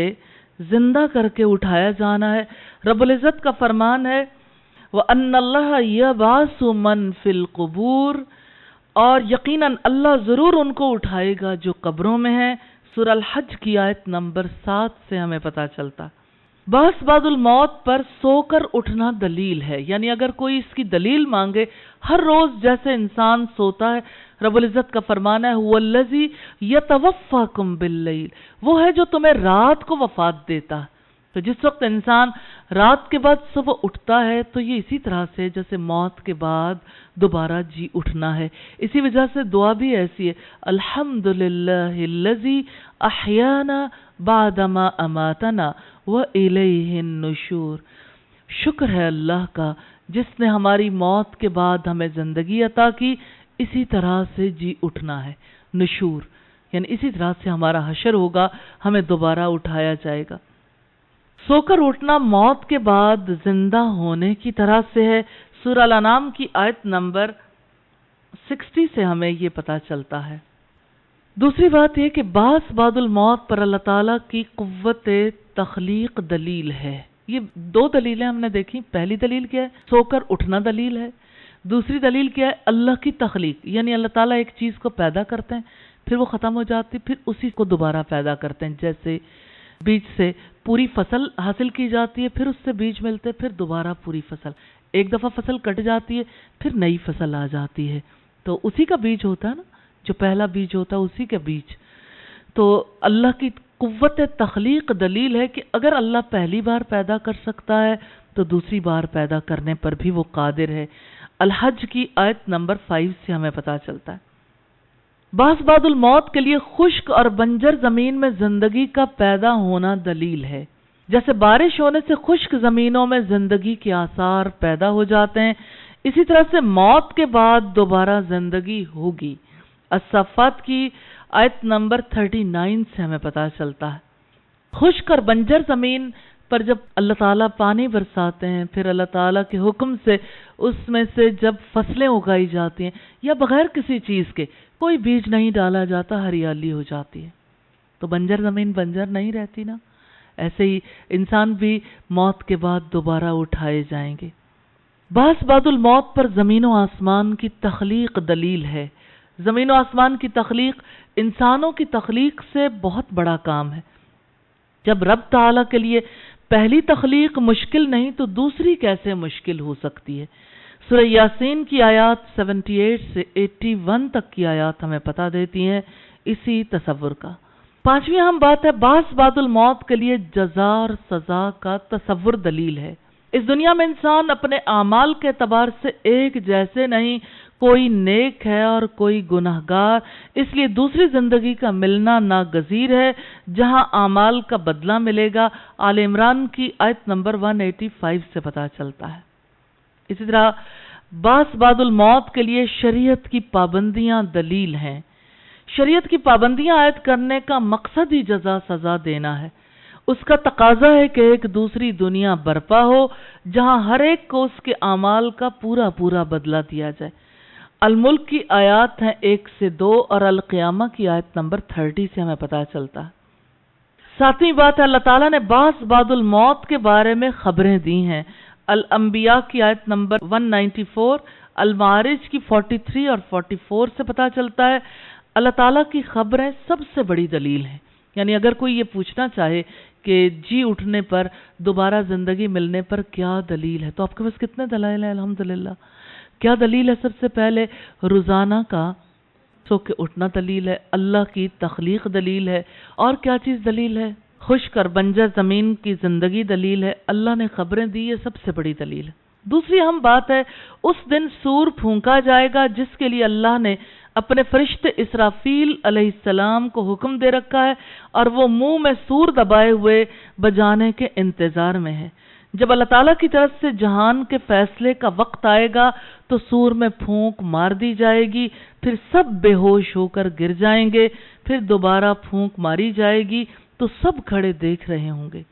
زندہ کر کے اٹھایا جانا ہے۔ رب العزت کا فرمان ہے وَأَنَّ اللَّهَ يَبْعَثُ مَن فِي الْقُبُورِ، اور یقیناً اللہ ضرور ان کو اٹھائے گا جو قبروں میں ہیں۔ سورہ الحج کی آیت نمبر 7 سے ہمیں پتہ چلتا۔ بعث بعد الموت پر سو کر اٹھنا دلیل ہے، یعنی اگر کوئی اس کی دلیل مانگے، ہر روز جیسے انسان سوتا ہے، رب العزت کا فرمان ہے هُوَ الَّذِي يَتَوَفَّاكُمْ بِاللَّيْلِ، وہ ہے جو تمہیں رات کو وفات دیتا ہے۔ تو جس وقت انسان رات کے بعد صبح اٹھتا ہے تو یہ اسی طرح سے جیسے موت کے بعد دوبارہ جی اٹھنا ہے۔ اسی وجہ سے دعا بھی ایسی ہے، الحمدللہ الذی احیانا بعدما اماتنا وإلیہ النشور، شکر ہے اللہ کا جس نے ہماری موت کے بعد ہمیں زندگی عطا کی، اسی طرح سے جی اٹھنا ہے، نشور، یعنی اسی طرح سے ہمارا حشر ہوگا، ہمیں دوبارہ اٹھایا جائے گا۔ سو کر اٹھنا موت کے بعد زندہ ہونے کی طرح سے ہے۔ سورہ الانعام کی آیت نمبر 60 سے ہمیں یہ پتہ چلتا ہے۔ دوسری بات یہ کہ بعث بعد الموت پر اللہ تعالیٰ کی قوت تخلیق دلیل ہے۔ یہ دو دلیلیں ہم نے دیکھی۔ پہلی دلیل کیا ہے؟ سو کر اٹھنا دلیل ہے۔ دوسری دلیل کیا ہے؟ اللہ کی تخلیق، یعنی اللہ تعالیٰ ایک چیز کو پیدا کرتے ہیں، پھر وہ ختم ہو جاتی، پھر اسی کو دوبارہ پیدا کرتے ہیں۔ جیسے بیج سے پوری فصل حاصل کی جاتی ہے، پھر اس سے بیج ملتے، پھر دوبارہ پوری فصل، ایک دفعہ فصل کٹ جاتی ہے، پھر نئی فصل آ جاتی ہے، تو اسی کا بیج ہوتا ہے نا، جو پہلا بیج ہوتا ہے اسی کا بیج۔ تو اللہ کی قوت تخلیق دلیل ہے کہ اگر اللہ پہلی بار پیدا کر سکتا ہے تو دوسری بار پیدا کرنے پر بھی وہ قادر ہے۔ الحج کی آیت نمبر 5 سے ہمیں پتہ چلتا ہے۔ بعث بعد الموت کے لیے خشک اور بنجر زمین میں زندگی کا پیدا ہونا دلیل ہے۔ جیسے بارش ہونے سے خشک زمینوں میں زندگی کے آثار پیدا ہو جاتے ہیں، اسی طرح سے موت کے بعد دوبارہ زندگی ہوگی۔ الصافات کی آیت نمبر 39 سے ہمیں پتہ چلتا ہے۔ خشک اور بنجر زمین پر جب اللہ تعالیٰ پانی برساتے ہیں، پھر اللہ تعالیٰ کے حکم سے اس میں سے جب فصلیں اگائی جاتی ہیں، یا بغیر کسی چیز کے، کوئی بیج نہیں ڈالا جاتا، ہریالی ہو جاتی ہے، تو بنجر زمین بنجر نہیں رہتی نا۔ ایسے ہی انسان بھی موت کے بعد دوبارہ اٹھائے جائیں گے۔ بعث بعد الموت پر زمین و آسمان کی تخلیق دلیل ہے۔ زمین و آسمان کی تخلیق انسانوں کی تخلیق سے بہت بڑا کام ہے۔ جب رب تعالیٰ کے لیے پہلی تخلیق مشکل نہیں تو دوسری کیسے مشکل ہو سکتی ہے؟ سورہ یاسین کی آیات 78 سے 81 تک کی آیات ہمیں پتہ دیتی ہیں اسی تصور کا۔ پانچویں اہم بات ہے، بعث بعد الموت کے لیے جزا اور سزا کا تصور دلیل ہے۔ اس دنیا میں انسان اپنے اعمال کے اعتبار سے ایک جیسے نہیں، کوئی نیک ہے اور کوئی گناہگار، اس لیے دوسری زندگی کا ملنا ناگزیر ہے جہاں اعمال کا بدلہ ملے گا۔ آل عمران کی آیت نمبر 185 سے پتہ چلتا ہے۔ اسی طرح بعث بعد الموت کے لیے شریعت کی پابندیاں دلیل ہیں۔ شریعت کی پابندیاں عائد کرنے کا مقصد ہی جزا سزا دینا ہے۔ اس کا تقاضا ہے کہ ایک دوسری دنیا برپا ہو جہاں ہر ایک کو اس کے اعمال کا پورا پورا بدلہ دیا جائے۔ الملک کی آیات ہیں 1 سے 2 اور القیامہ کی آیت نمبر 30 سے ہمیں پتہ چلتا ہے۔ ساتویں بات ہے، اللہ تعالیٰ نے بعث بعد الموت کے بارے میں خبریں دی ہیں۔ الانبیاء کی آیت نمبر 194، المعارج کی 43 اور 44 سے پتہ چلتا ہے۔ اللہ تعالیٰ کی خبریں سب سے بڑی دلیل ہیں. یعنی اگر کوئی یہ پوچھنا چاہے کہ جی اٹھنے پر، دوبارہ زندگی ملنے پر کیا دلیل ہے، تو آپ کے پاس کتنے دلائل ہیں؟ الحمدللہ. کیا دلیل ہے؟ سب سے پہلے روزانہ کا سو کے اٹھنا دلیل ہے، اللہ کی تخلیق دلیل ہے. اور کیا چیز دلیل ہے؟ خشک اور بنجر زمین کی زندگی دلیل ہے، اللہ نے خبریں دی، یہ سب سے بڑی دلیل ہے. دوسری اہم بات ہے اس دن سور پھونکا جائے گا جس کے لیے اللہ نے اپنے فرشتے اسرافیل علیہ السلام کو حکم دے رکھا ہے، اور وہ منہ میں سور دبائے ہوئے بجانے کے انتظار میں ہے. جب اللہ تعالیٰ کی طرف سے جہان کے فیصلے کا وقت آئے گا تو سور میں پھونک مار دی جائے گی، پھر سب بے ہوش ہو کر گر جائیں گے، پھر دوبارہ پھونک ماری جائے گی تو سب کھڑے دیکھ رہے ہوں گے.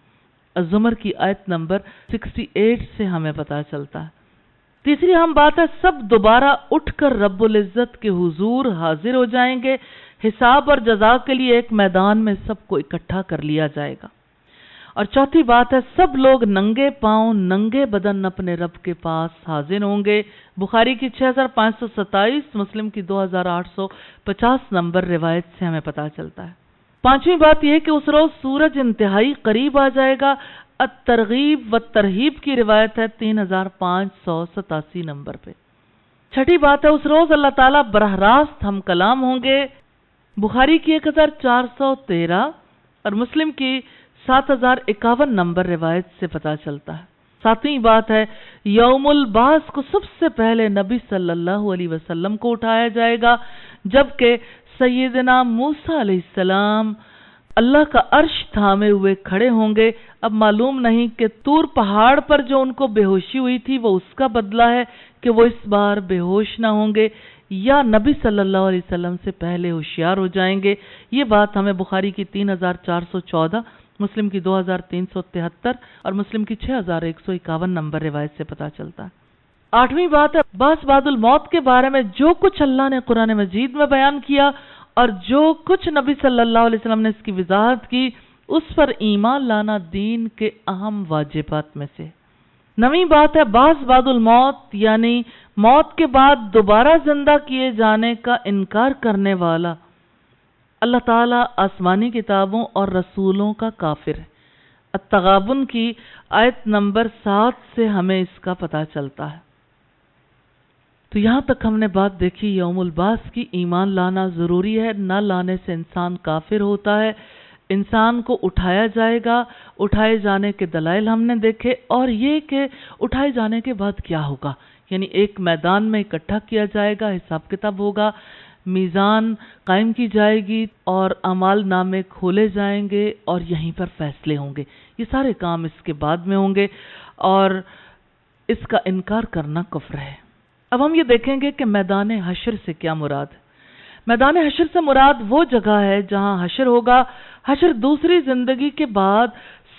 الزمر کی آیت نمبر 68 سے ہمیں پتہ چلتا ہے. تیسری اہم بات ہے سب دوبارہ اٹھ کر رب العزت کے حضور حاضر ہو جائیں گے. حساب اور جزا کے لیے ایک میدان میں سب کو اکٹھا کر لیا جائے گا. اور چوتھی بات ہے سب لوگ ننگے پاؤں ننگے بدن اپنے رب کے پاس حاضر ہوں گے. بخاری کی 6527، مسلم کی 2850 نمبر روایت سے ہمیں پتہ چلتا ہے. پانچویں بات یہ کہ اس روز سورج انتہائی قریب آ جائے گا. الترغیب و ترہیب کی روایت ہے 3587 نمبر پہ. چھٹی بات ہے اس روز اللہ تعالیٰ براہ راست ہم کلام ہوں گے. بخاری کی 1413 اور مسلم کی 7051 نمبر روایت سے پتہ چلتا ہے. ساتویں بات ہے یوم البعث کو سب سے پہلے نبی صلی اللہ علیہ وسلم کو اٹھایا جائے گا، جبکہ سیدنا موسیٰ علیہ السلام اللہ کا عرش تھامے ہوئے کھڑے ہوں گے. اب معلوم نہیں کہ طور پہاڑ پر جو ان کو بے ہوشی ہوئی تھی وہ اس کا بدلہ ہے کہ وہ اس بار بے ہوش نہ ہوں گے، یا نبی صلی اللہ علیہ وسلم سے پہلے ہوشیار ہو جائیں گے. یہ بات ہمیں بخاری کی 3414، مسلم کی 2373 اور مسلم کی 6151 نمبر روایت سے پتہ چلتا ہے. آٹھویں بات ہے بعث بعد الموت کے بارے میں جو کچھ اللہ نے قرآن مجید میں بیان کیا اور جو کچھ نبی صلی اللہ علیہ وسلم نے اس کی وضاحت کی، اس پر ایمان لانا دین کے اہم واجبات میں سے. نویں بات ہے بعث بعد الموت، یعنی موت کے بعد دوبارہ زندہ کیے جانے کا انکار کرنے والا اللہ تعالیٰ آسمانی کتابوں اور رسولوں کا کافر ہے. التغابن کی آیت نمبر 7 سے ہمیں اس کا پتہ چلتا ہے. تو یہاں تک ہم نے بات دیکھی یوم البعث کی. ایمان لانا ضروری ہے، نہ لانے سے انسان کافر ہوتا ہے. انسان کو اٹھایا جائے گا، اٹھائے جانے کے دلائل ہم نے دیکھے، اور یہ کہ اٹھائے جانے کے بعد کیا ہوگا. یعنی ایک میدان میں اکٹھا کیا جائے گا، حساب کتاب ہوگا، میزان قائم کی جائے گی اور اعمال نامے کھولے جائیں گے اور یہیں پر فیصلے ہوں گے. یہ سارے کام اس کے بعد میں ہوں گے اور اس کا انکار کرنا کفر ہے. اب ہم یہ دیکھیں گے کہ میدان حشر سے کیا مراد ہے. میدان حشر سے مراد وہ جگہ ہے جہاں حشر ہوگا. حشر دوسری زندگی کے بعد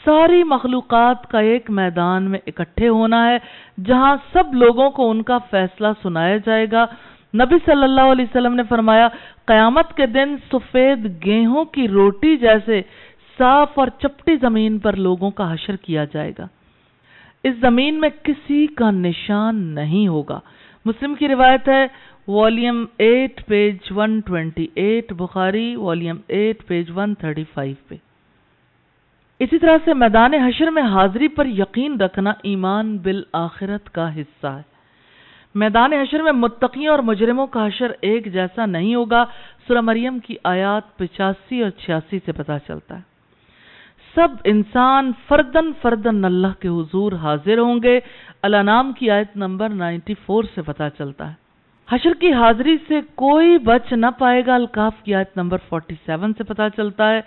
ساری مخلوقات کا ایک میدان میں اکٹھے ہونا ہے جہاں سب لوگوں کو ان کا فیصلہ سنایا جائے گا. نبی صلی اللہ علیہ وسلم نے فرمایا قیامت کے دن سفید گیہوں کی روٹی جیسے صاف اور چپٹی زمین پر لوگوں کا حشر کیا جائے گا. اس زمین میں کسی کا نشان نہیں ہوگا. مسلم کی روایت ہے والیوم 8 پیج 128، بخاری والیوم 8 پیج 135 پہ. اسی طرح سے میدان حشر میں حاضری پر یقین رکھنا ایمان بالآخرت کا حصہ ہے. میدان حشر میں متقیوں اور مجرموں کا حشر ایک جیسا نہیں ہوگا. سورہ مریم کی آیات 85 اور 86 سے پتہ چلتا ہے. سب انسان فردن فردن اللہ کے حضور حاضر ہوں گے. الانعام کی آیت نمبر 94 سے پتہ چلتا ہے. حشر کی حاضری سے کوئی بچ نہ پائے گا. الکاف کی آیت نمبر 47 سے پتہ چلتا ہے.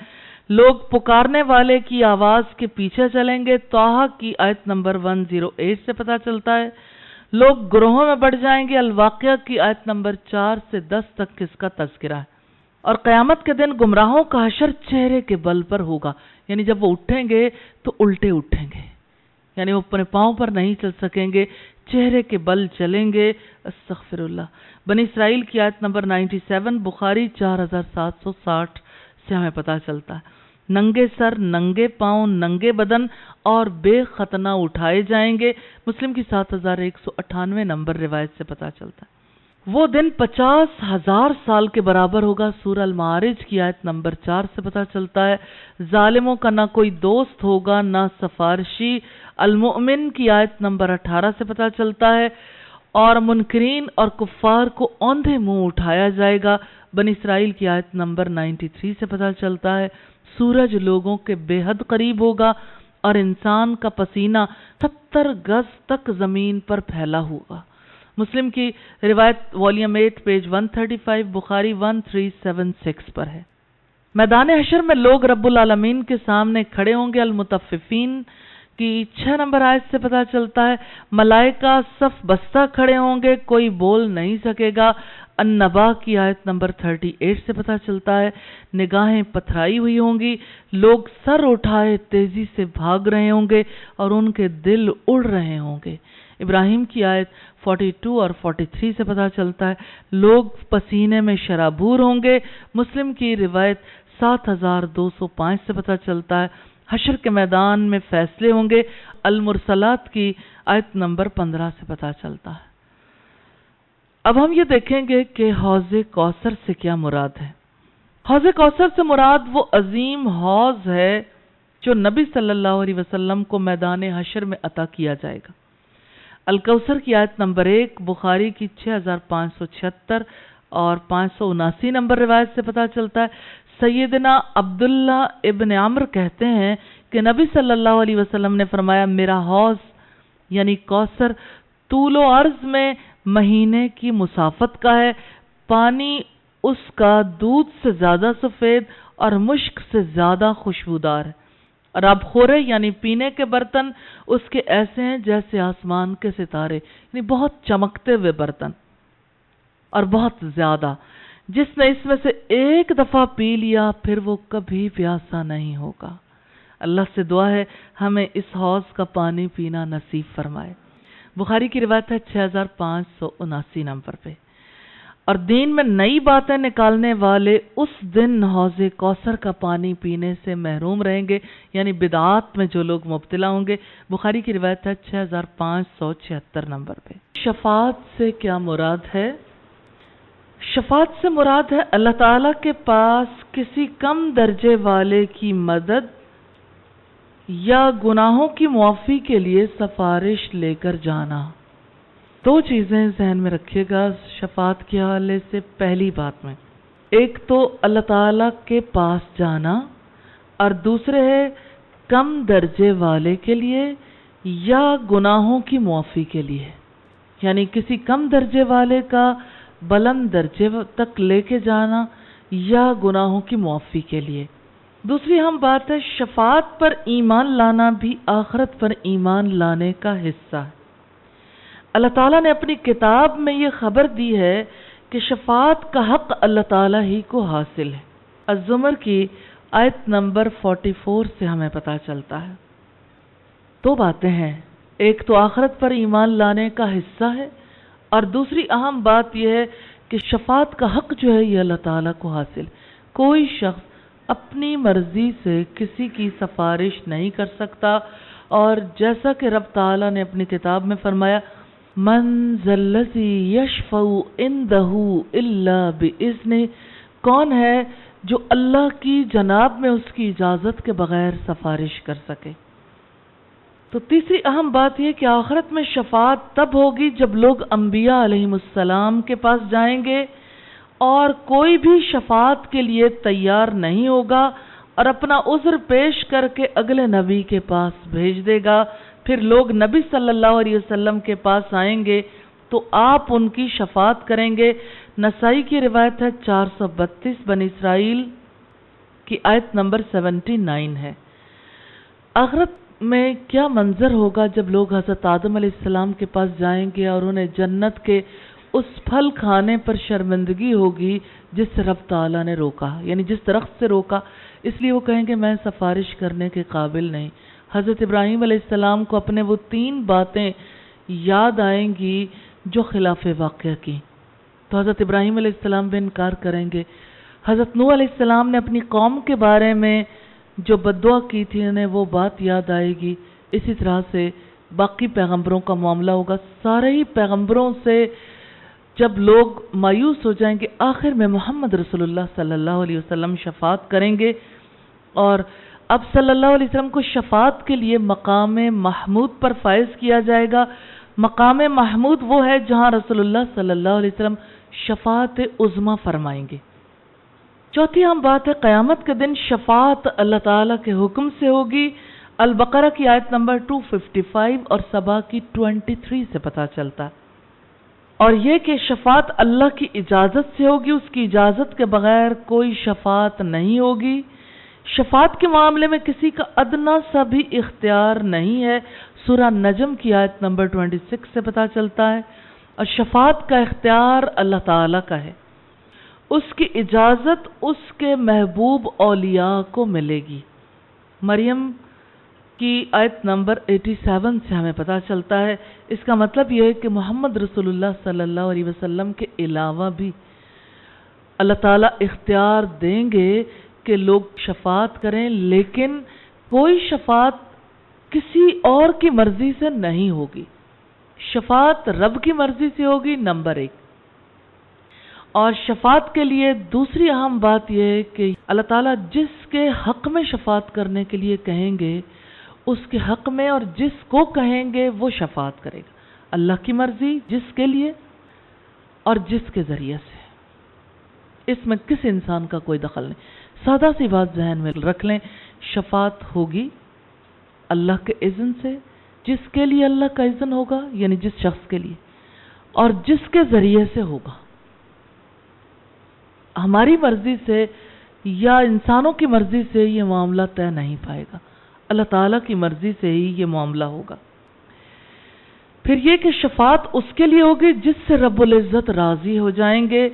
لوگ پکارنے والے کی آواز کے پیچھے چلیں گے. طٰہٰ کی آیت نمبر 108 سے پتہ چلتا ہے. لوگ گروہوں میں بڑھ جائیں گے. الواقعہ کی آیت نمبر 4 سے 10 تک اس کا تذکرہ ہے. اور قیامت کے دن گمراہوں کا حشر چہرے کے بل پر ہوگا. یعنی جب وہ اٹھیں گے تو الٹے اٹھیں گے، یعنی وہ اپنے پاؤں پر نہیں چل سکیں گے، چہرے کے بل چلیں گے. استغفر اللہ. بنی اسرائیل کی آیت نمبر 97، بخاری 4760 سے ہمیں پتہ چلتا ہے. ننگے سر، ننگے پاؤں، ننگے بدن اور بے ختنہ اٹھائے جائیں گے. مسلم کی 7198 نمبر روایت سے پتہ چلتا ہے. وہ دن 50,000 سال کے برابر ہوگا، سورہ المعارج کی آیت نمبر 4 سے پتہ چلتا ہے۔ ظالموں کا نہ کوئی دوست ہوگا نہ سفارشی، المؤمن کی آیت نمبر 18 سے پتہ چلتا ہے۔ اور منکرین اور کفار کو اوندھے منہ اٹھایا جائے گا، بنی اسرائیل کی آیت نمبر 93 سے پتہ چلتا ہے۔ سورج لوگوں کے بے حد قریب ہوگا اور انسان کا پسینہ 70 گز تک زمین پر پھیلا ہوگا۔ مسلم کی روایت والیوم 8 پیج 135، بخاری 1376 پر ہے۔ میدان حشر میں لوگ رب العالمین کے سامنے کھڑے ہوں گے، المطففین کی 6 نمبر آیت سے پتہ چلتا ہے۔ ملائکہ صف بستہ کھڑے ہوں گے، کوئی بول نہیں سکے گا، النبا کی آیت نمبر 38 سے پتہ چلتا ہے۔ نگاہیں پتھرائی ہوئی ہوں گی، لوگ سر اٹھائے تیزی سے بھاگ رہے ہوں گے اور ان کے دل اڑ رہے ہوں گے۔ ابراہیم کی آیت 42 اور 43 سے پتہ چلتا ہے۔ لوگ پسینے میں شرابور ہوں گے، مسلم کی روایت 7205 سے پتہ چلتا ہے۔ حشر کے میدان میں فیصلے ہوں گے، المرسلات کی آیت نمبر 15 سے پتہ چلتا ہے۔ اب ہم یہ دیکھیں گے کہ حوض کوثر سے کیا مراد ہے۔ حوض کوثر سے مراد وہ عظیم حوض ہے جو نبی صلی اللہ علیہ وسلم کو میدان حشر میں عطا کیا جائے گا۔ الکوثر کی آیت نمبر 1 بخاری کی 6576 اور 579 نمبر روایت سے پتہ چلتا ہے۔ سیدنا عبداللہ ابن عمر کہتے ہیں کہ نبی صلی اللہ علیہ وسلم نے فرمایا، میرا حوض یعنی کوثر طول و عرض میں مہینے کی مسافت کا ہے، پانی اس کا دودھ سے زیادہ سفید اور مشک سے زیادہ خوشبودار ہے، اور آب خورے یعنی پینے کے برتن اس کے ایسے ہیں جیسے آسمان کے ستارے، یعنی بہت چمکتے ہوئے برتن اور بہت زیادہ۔ جس نے اس میں سے ایک دفعہ پی لیا پھر وہ کبھی پیاسا نہیں ہوگا۔ اللہ سے دعا ہے ہمیں اس حوض کا پانی پینا نصیب فرمائے۔ بخاری کی روایت ہے 6579 نمبر پہ۔ اور دین میں نئی باتیں نکالنے والے اس دن حوض کوثر کا پانی پینے سے محروم رہیں گے، یعنی بدعات میں جو لوگ مبتلا ہوں گے۔ بخاری کی روایت ہے 6576 نمبر پہ۔ شفاعت سے کیا مراد ہے؟ شفاعت سے مراد ہے اللہ تعالیٰ کے پاس کسی کم درجے والے کی مدد یا گناہوں کی معافی کے لیے سفارش لے کر جانا۔ دو چیزیں ذہن میں رکھیے گا شفاعت کے حوالے سے۔ پہلی بات میں ایک تو اللہ تعالیٰ کے پاس جانا، اور دوسرے ہے کم درجے والے کے لیے یا گناہوں کی معافی کے لیے، یعنی کسی کم درجے والے کا بلند درجے تک لے کے جانا یا گناہوں کی معافی کے لیے۔ دوسری اہم بات ہے شفاعت پر ایمان لانا بھی آخرت پر ایمان لانے کا حصہ ہے۔ اللہ تعالیٰ نے اپنی کتاب میں یہ خبر دی ہے کہ شفاعت کا حق اللہ تعالیٰ ہی کو حاصل ہے۔ الزمر کی آیت نمبر 44 سے ہمیں پتہ چلتا ہے۔ دو باتیں ہیں، ایک تو آخرت پر ایمان لانے کا حصہ ہے، اور دوسری اہم بات یہ ہے کہ شفاعت کا حق جو ہے یہ اللہ تعالیٰ کو حاصل۔ کوئی شخص اپنی مرضی سے کسی کی سفارش نہیں کر سکتا، اور جیسا کہ رب تعالیٰ نے اپنی کتاب میں فرمایا، من ذا الذی یشفع عنده الا باذنہ، کون ہے جو اللہ کی جناب میں اس کی اجازت کے بغیر سفارش کر سکے۔ تو تیسری اہم بات یہ کہ آخرت میں شفاعت تب ہوگی جب لوگ انبیاء علیہم السلام کے پاس جائیں گے، اور کوئی بھی شفاعت کے لیے تیار نہیں ہوگا اور اپنا عذر پیش کر کے اگلے نبی کے پاس بھیج دے گا۔ پھر لوگ نبی صلی اللہ علیہ وسلم کے پاس آئیں گے تو آپ ان کی شفاعت کریں گے۔ نسائی کی روایت ہے 432 بنی اسرائیل کی آیت نمبر 79 ہے۔ آخرت میں کیا منظر ہوگا جب لوگ حضرت آدم علیہ السلام کے پاس جائیں گے اور انہیں جنت کے اس پھل کھانے پر شرمندگی ہوگی جس سے رب تعالیٰ نے روکا، یعنی جس درخت سے روکا، اس لیے وہ کہیں گے میں سفارش کرنے کے قابل نہیں۔ حضرت ابراہیم علیہ السلام کو اپنے وہ 3 باتیں یاد آئیں گی جو خلاف واقعہ کی، تو حضرت ابراہیم علیہ السلام بھی انکار کریں گے۔ حضرت نوح علیہ السلام نے اپنی قوم کے بارے میں جو بددعا کی تھی انہیں وہ بات یاد آئے گی۔ اسی طرح سے باقی پیغمبروں کا معاملہ ہوگا۔ سارے ہی پیغمبروں سے جب لوگ مایوس ہو جائیں گے آخر میں محمد رسول اللہ صلی اللہ علیہ وسلم شفاعت کریں گے، اور اب صلی اللہ علیہ وسلم کو شفاعت کے لیے مقام محمود پر فائز کیا جائے گا۔ مقام محمود وہ ہے جہاں رسول اللہ صلی اللہ علیہ وسلم شفاعت عظمیٰ فرمائیں گے۔ چوتھی اہم بات ہے قیامت کے دن شفاعت اللہ تعالیٰ کے حکم سے ہوگی۔ البقرہ کی آیت نمبر 255 اور سبا کی 23 سے پتہ چلتا ہے، اور یہ کہ شفاعت اللہ کی اجازت سے ہوگی، اس کی اجازت کے بغیر کوئی شفاعت نہیں ہوگی۔ شفاعت کے معاملے میں کسی کا ادنا سا بھی اختیار نہیں ہے، سورہ نجم کی آیت نمبر 26 سے پتہ چلتا ہے، اور شفاعت کا اختیار اللہ تعالیٰ کا ہے، اس کی اجازت اس کے محبوب اولیاء کو ملے گی۔ مریم کی آیت نمبر 87 سے ہمیں پتہ چلتا ہے، اس کا مطلب یہ ہے کہ محمد رسول اللہ صلی اللہ علیہ وسلم کے علاوہ بھی اللہ تعالیٰ اختیار دیں گے کہ لوگ شفاعت کریں، لیکن کوئی شفاعت کسی اور کی مرضی سے نہیں ہوگی، شفاعت رب کی مرضی سے ہوگی، نمبر 1۔ اور شفاعت کے لیے دوسری اہم بات یہ ہے کہ اللہ تعالیٰ جس کے حق میں شفاعت کرنے کے لیے کہیں گے اس کے حق میں، اور جس کو کہیں گے وہ شفاعت کرے گا۔ اللہ کی مرضی جس کے لیے اور جس کے ذریعے سے، اس میں کس انسان کا کوئی دخل نہیں۔ سادہ سی بات ذہن میں رکھ لیں، شفاعت ہوگی اللہ کے اذن سے، جس کے لیے اللہ کا اذن ہوگا، یعنی جس شخص کے لیے، اور جس کے ذریعے سے ہوگا۔ ہماری مرضی سے یا انسانوں کی مرضی سے یہ معاملہ طے نہیں پائے گا، اللہ تعالیٰ کی مرضی سے ہی یہ معاملہ ہوگا۔ پھر یہ کہ شفاعت اس کے لیے ہوگی جس سے رب العزت راضی ہو جائیں گے۔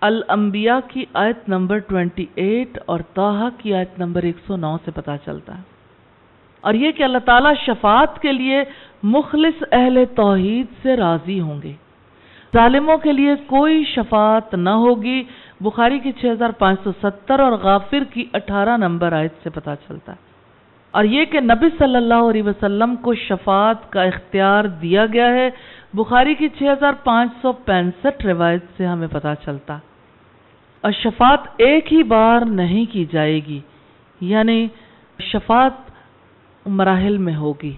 الانبیاء کی آیت نمبر 28 اور طٰہٰ کی آیت نمبر 109 سے پتہ چلتا ہے، اور یہ کہ اللہ تعالیٰ شفاعت کے لیے مخلص اہل توحید سے راضی ہوں گے، ظالموں کے لیے کوئی شفاعت نہ ہوگی۔ بخاری کی 6570 اور غافر کی 18 نمبر آیت سے پتہ چلتا ہے، اور یہ کہ نبی صلی اللہ علیہ وسلم کو شفاعت کا اختیار دیا گیا ہے، بخاری کی 6565 روایت سے ہمیں پتہ چلتا، اور شفاعت ایک ہی بار نہیں کی جائے گی، یعنی شفاعت مراحل میں ہوگی،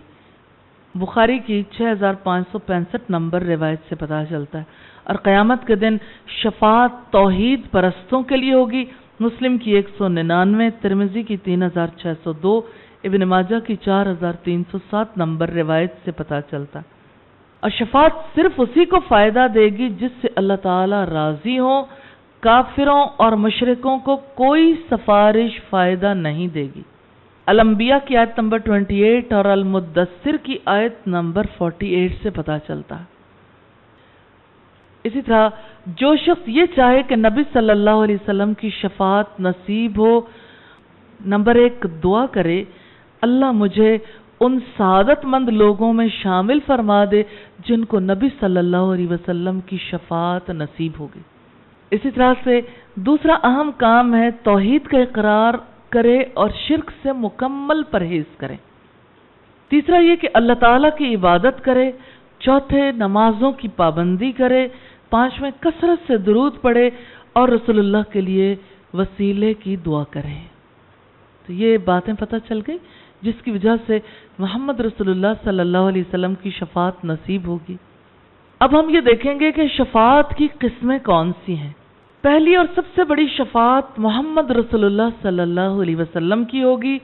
بخاری کی 6565 نمبر روایت سے پتہ چلتا ہے، اور قیامت کے دن شفاعت توحید پرستوں کے لیے ہوگی، مسلم کی 199، ترمذی کی 3602، ابن ماجہ کی 4307 نمبر روایت سے پتہ چلتا ہے۔ اور شفاعت صرف اسی کو فائدہ دے گی جس سے اللہ تعالیٰ راضی ہوں، کافروں اور مشرکوں کو کوئی سفارش فائدہ نہیں دے گی۔ الانبیاء کی آیت نمبر 28 اور المدثر کی آیت نمبر 48 سے پتہ چلتا ہے۔ اسی طرح جو شخص یہ چاہے کہ نبی صلی اللہ علیہ وسلم کی شفاعت نصیب ہو، نمبر 1 دعا کرے، اللہ مجھے ان سعادت مند لوگوں میں شامل فرما دے جن کو نبی صلی اللہ علیہ وسلم کی شفاعت نصیب ہوگی۔ اسی طرح سے دوسرا اہم کام ہے توحید کا اقرار کرے اور شرک سے مکمل پرہیز کرے۔ تیسرا یہ کہ اللہ تعالیٰ کی عبادت کرے، چوتھے نمازوں کی پابندی کرے، پانچویں کثرت سے درود پڑھے اور رسول اللہ کے لیے وسیلے کی دعا کرے۔ تو یہ باتیں پتہ چل گئی جس کی وجہ سے محمد رسول اللہ صلی اللہ علیہ وسلم کی شفاعت نصیب ہوگی۔ اب ہم یہ دیکھیں گے کہ شفاعت کی قسمیں کون سی ہیں۔ پہلی اور سب سے بڑی شفاعت محمد رسول اللہ صلی اللہ علیہ وسلم کی ہوگی۔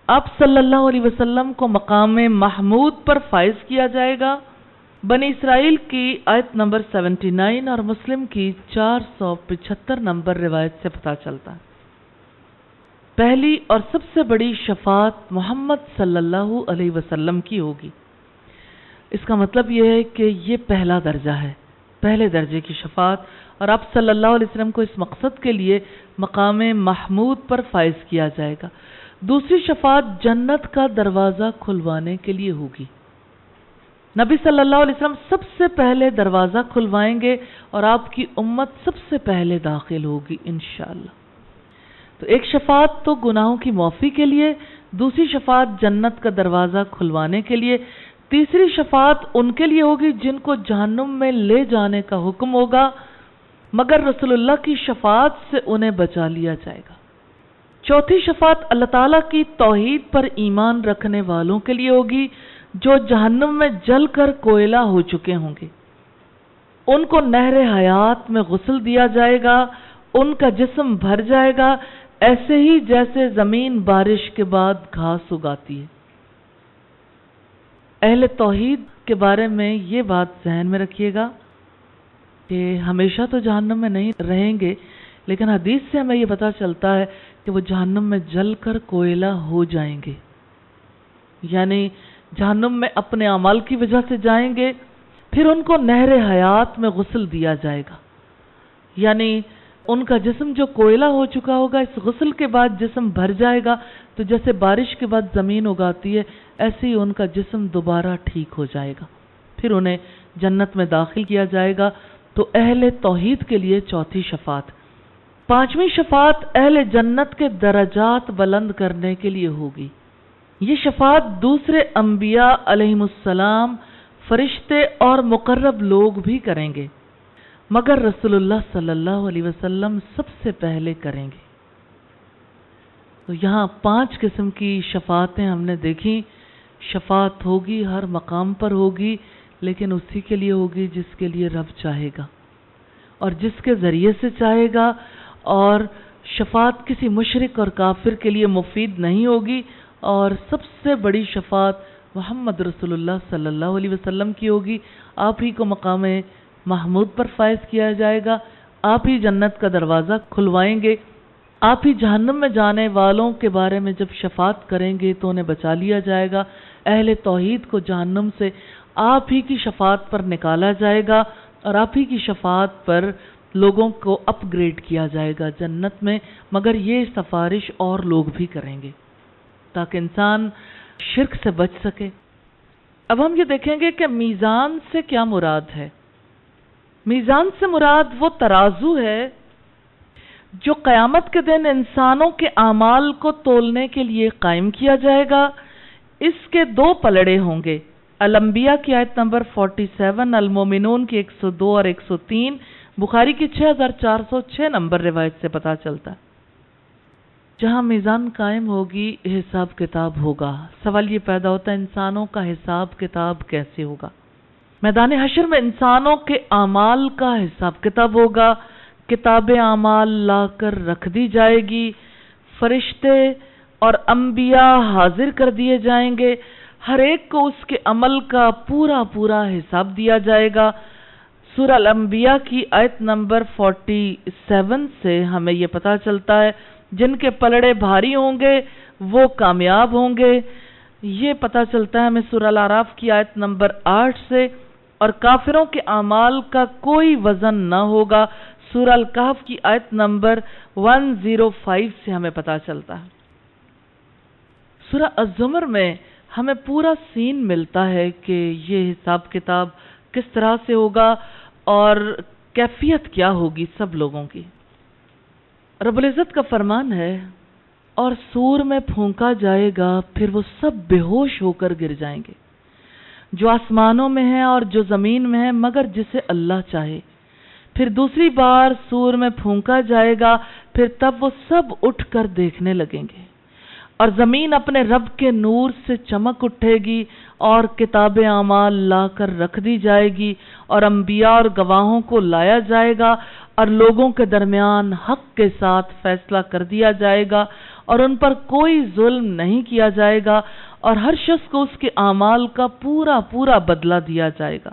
آپ صلی اللہ علیہ وسلم کو مقام محمود پر فائز کیا جائے گا۔ بنی اسرائیل کی آیت نمبر 79 اور مسلم کی 475 نمبر روایت سے پتہ چلتا ہے۔ پہلی اور سب سے بڑی شفاعت محمد صلی اللہ علیہ وسلم کی ہوگی۔ اس کا مطلب یہ ہے کہ یہ پہلا درجہ ہے، پہلے درجے کی شفاعت، اور آپ صلی اللہ علیہ وسلم کو اس مقصد کے لیے مقام محمود پر فائز کیا جائے گا۔ دوسری شفاعت جنت کا دروازہ کھلوانے کے لیے ہوگی۔ نبی صلی اللہ علیہ وسلم سب سے پہلے دروازہ کھلوائیں گے اور آپ کی امت سب سے پہلے داخل ہوگی انشاءاللہ۔ تو ایک شفاعت تو گناہوں کی معافی کے لیے، دوسری شفاعت جنت کا دروازہ کھلوانے کے لیے، تیسری شفاعت ان کے لیے ہوگی جن کو جہنم میں لے جانے کا حکم ہوگا، مگر رسول اللہ کی شفاعت سے انہیں بچا لیا جائے گا۔ چوتھی شفاعت اللہ تعالیٰ کی توحید پر ایمان رکھنے والوں کے لیے ہوگی جو جہنم میں جل کر کوئلہ ہو چکے ہوں گے۔ ان کو نہر حیات میں غسل دیا جائے گا، ان کا جسم بھر جائے گا، ایسے ہی جیسے زمین بارش کے بعد گھاس اگاتی ہے۔ اہل توحید کے بارے میں یہ بات ذہن میں رکھیے گا کہ ہمیشہ تو جہنم میں نہیں رہیں گے، لیکن حدیث سے ہمیں یہ پتہ چلتا ہے کہ وہ جہنم میں جل کر کوئلہ ہو جائیں گے، یعنی جہنم میں اپنے اعمال کی وجہ سے جائیں گے، پھر ان کو نہر حیات میں غسل دیا جائے گا، یعنی ان کا جسم جو کوئلہ ہو چکا ہوگا، اس غسل کے بعد جسم بھر جائے گا، تو جیسے بارش کے بعد زمین اگاتی ہے ایسے ہی ان کا جسم دوبارہ ٹھیک ہو جائے گا، پھر انہیں جنت میں داخل کیا جائے گا۔ تو اہل توحید کے لیے چوتھی شفاعت۔ پانچویں شفاعت اہل جنت کے درجات بلند کرنے کے لیے ہوگی۔ یہ شفاعت دوسرے انبیاء علیہم السلام، فرشتے اور مقرب لوگ بھی کریں گے، مگر رسول اللہ صلی اللہ علیہ وسلم سب سے پہلے کریں گے۔ تو یہاں 5 قسم کی شفاعتیں ہم نے دیکھی۔ شفاعت ہوگی، ہر مقام پر ہوگی، لیکن اسی کے لیے ہوگی جس کے لیے رب چاہے گا اور جس کے ذریعے سے چاہے گا، اور شفاعت کسی مشرک اور کافر کے لیے مفید نہیں ہوگی، اور سب سے بڑی شفاعت محمد رسول اللہ صلی اللہ علیہ وسلم کی ہوگی۔ آپ ہی کو مقام محمود پر فائز کیا جائے گا، آپ ہی جنت کا دروازہ کھلوائیں گے، آپ ہی جہنم میں جانے والوں کے بارے میں جب شفاعت کریں گے تو انہیں بچا لیا جائے گا۔ اہل توحید کو جہنم سے آپ ہی کی شفاعت پر نکالا جائے گا، اور آپ ہی کی شفاعت پر لوگوں کو اپ گریڈ کیا جائے گا جنت میں، مگر یہ سفارش اور لوگ بھی کریں گے تاکہ انسان شرک سے بچ سکے۔ اب ہم یہ دیکھیں گے کہ میزان سے کیا مراد ہے۔ میزان سے مراد وہ ترازو ہے جو قیامت کے دن انسانوں کے اعمال کو تولنے کے لیے قائم کیا جائے گا۔ اس کے 2 پلڑے ہوں گے۔ الانبیاء کی آیت نمبر 47، المومنون کی 102 اور 103، بخاری کی 6406 نمبر روایت سے پتا چلتا ہے۔ جہاں میزان قائم ہوگی، حساب کتاب ہوگا۔ سوال یہ پیدا ہوتا ہے انسانوں کا حساب کتاب کیسے ہوگا؟ میدان حشر میں انسانوں کے اعمال کا حساب کتاب ہوگا، کتاب اعمال لا کر رکھ دی جائے گی، فرشتے اور انبیاء حاضر کر دیے جائیں گے، ہر ایک کو اس کے عمل کا پورا پورا حساب دیا جائے گا۔ سورہ الانبیاء کی آیت نمبر 47 سے ہمیں یہ پتا چلتا ہے جن کے پلڑے بھاری ہوں گے وہ کامیاب ہوں گے۔ یہ پتا چلتا ہے ہمیں سورہ الاعراف کی آیت نمبر 8 سے، اور کافروں کے اعمال کا کوئی وزن نہ ہوگا، سورہ الکہف کی آیت نمبر 105 سے ہمیں پتا چلتا ہے۔ سورہ الزمر میں ہمیں پورا سین ملتا ہے کہ یہ حساب کتاب کس طرح سے ہوگا اور کیفیت کیا ہوگی سب لوگوں کی۔ رب العزت کا فرمان ہے، اور سور میں پھونکا جائے گا، پھر وہ سب بے ہوش ہو کر گر جائیں گے، جو آسمانوں میں ہے اور جو زمین میں ہے، مگر جسے اللہ چاہے۔ پھر دوسری بار سور میں پھونکا جائے گا، پھر تب وہ سب اٹھ کر دیکھنے لگیں گے، اور زمین اپنے رب کے نور سے چمک اٹھے گی، اور کتاب اعمال لا کر رکھ دی جائے گی، اور انبیاء اور گواہوں کو لایا جائے گا، اور لوگوں کے درمیان حق کے ساتھ فیصلہ کر دیا جائے گا، اور ان پر کوئی ظلم نہیں کیا جائے گا، اور ہر شخص کو اس کے اعمال کا پورا پورا بدلہ دیا جائے گا،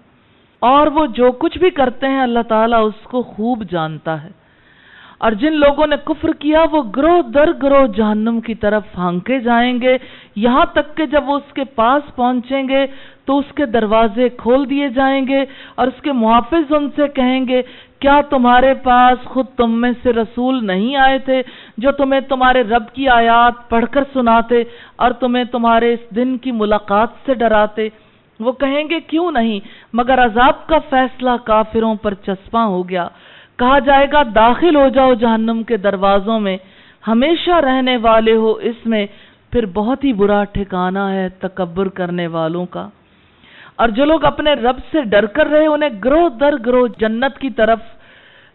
اور وہ جو کچھ بھی کرتے ہیں اللہ تعالیٰ اس کو خوب جانتا ہے۔ اور جن لوگوں نے کفر کیا وہ گروہ در گروہ جہنم کی طرف ہانکے جائیں گے، یہاں تک کہ جب وہ اس کے پاس پہنچیں گے تو اس کے دروازے کھول دیے جائیں گے، اور اس کے محافظ ان سے کہیں گے، کیا تمہارے پاس خود تم میں سے رسول نہیں آئے تھے جو تمہیں تمہارے رب کی آیات پڑھ کر سناتے اور تمہیں تمہارے اس دن کی ملاقات سے ڈراتے؟ وہ کہیں گے کیوں نہیں، مگر عذاب کا فیصلہ کافروں پر چسپاں ہو گیا۔ کہا جائے گا داخل ہو جاؤ جہنم کے دروازوں میں، ہمیشہ رہنے والے ہو اس میں، پھر بہت ہی برا ٹھکانہ ہے تکبر کرنے والوں کا۔ اور جو لوگ اپنے رب سے ڈر کر رہے انہیں گروہ در گروہ جنت کی طرف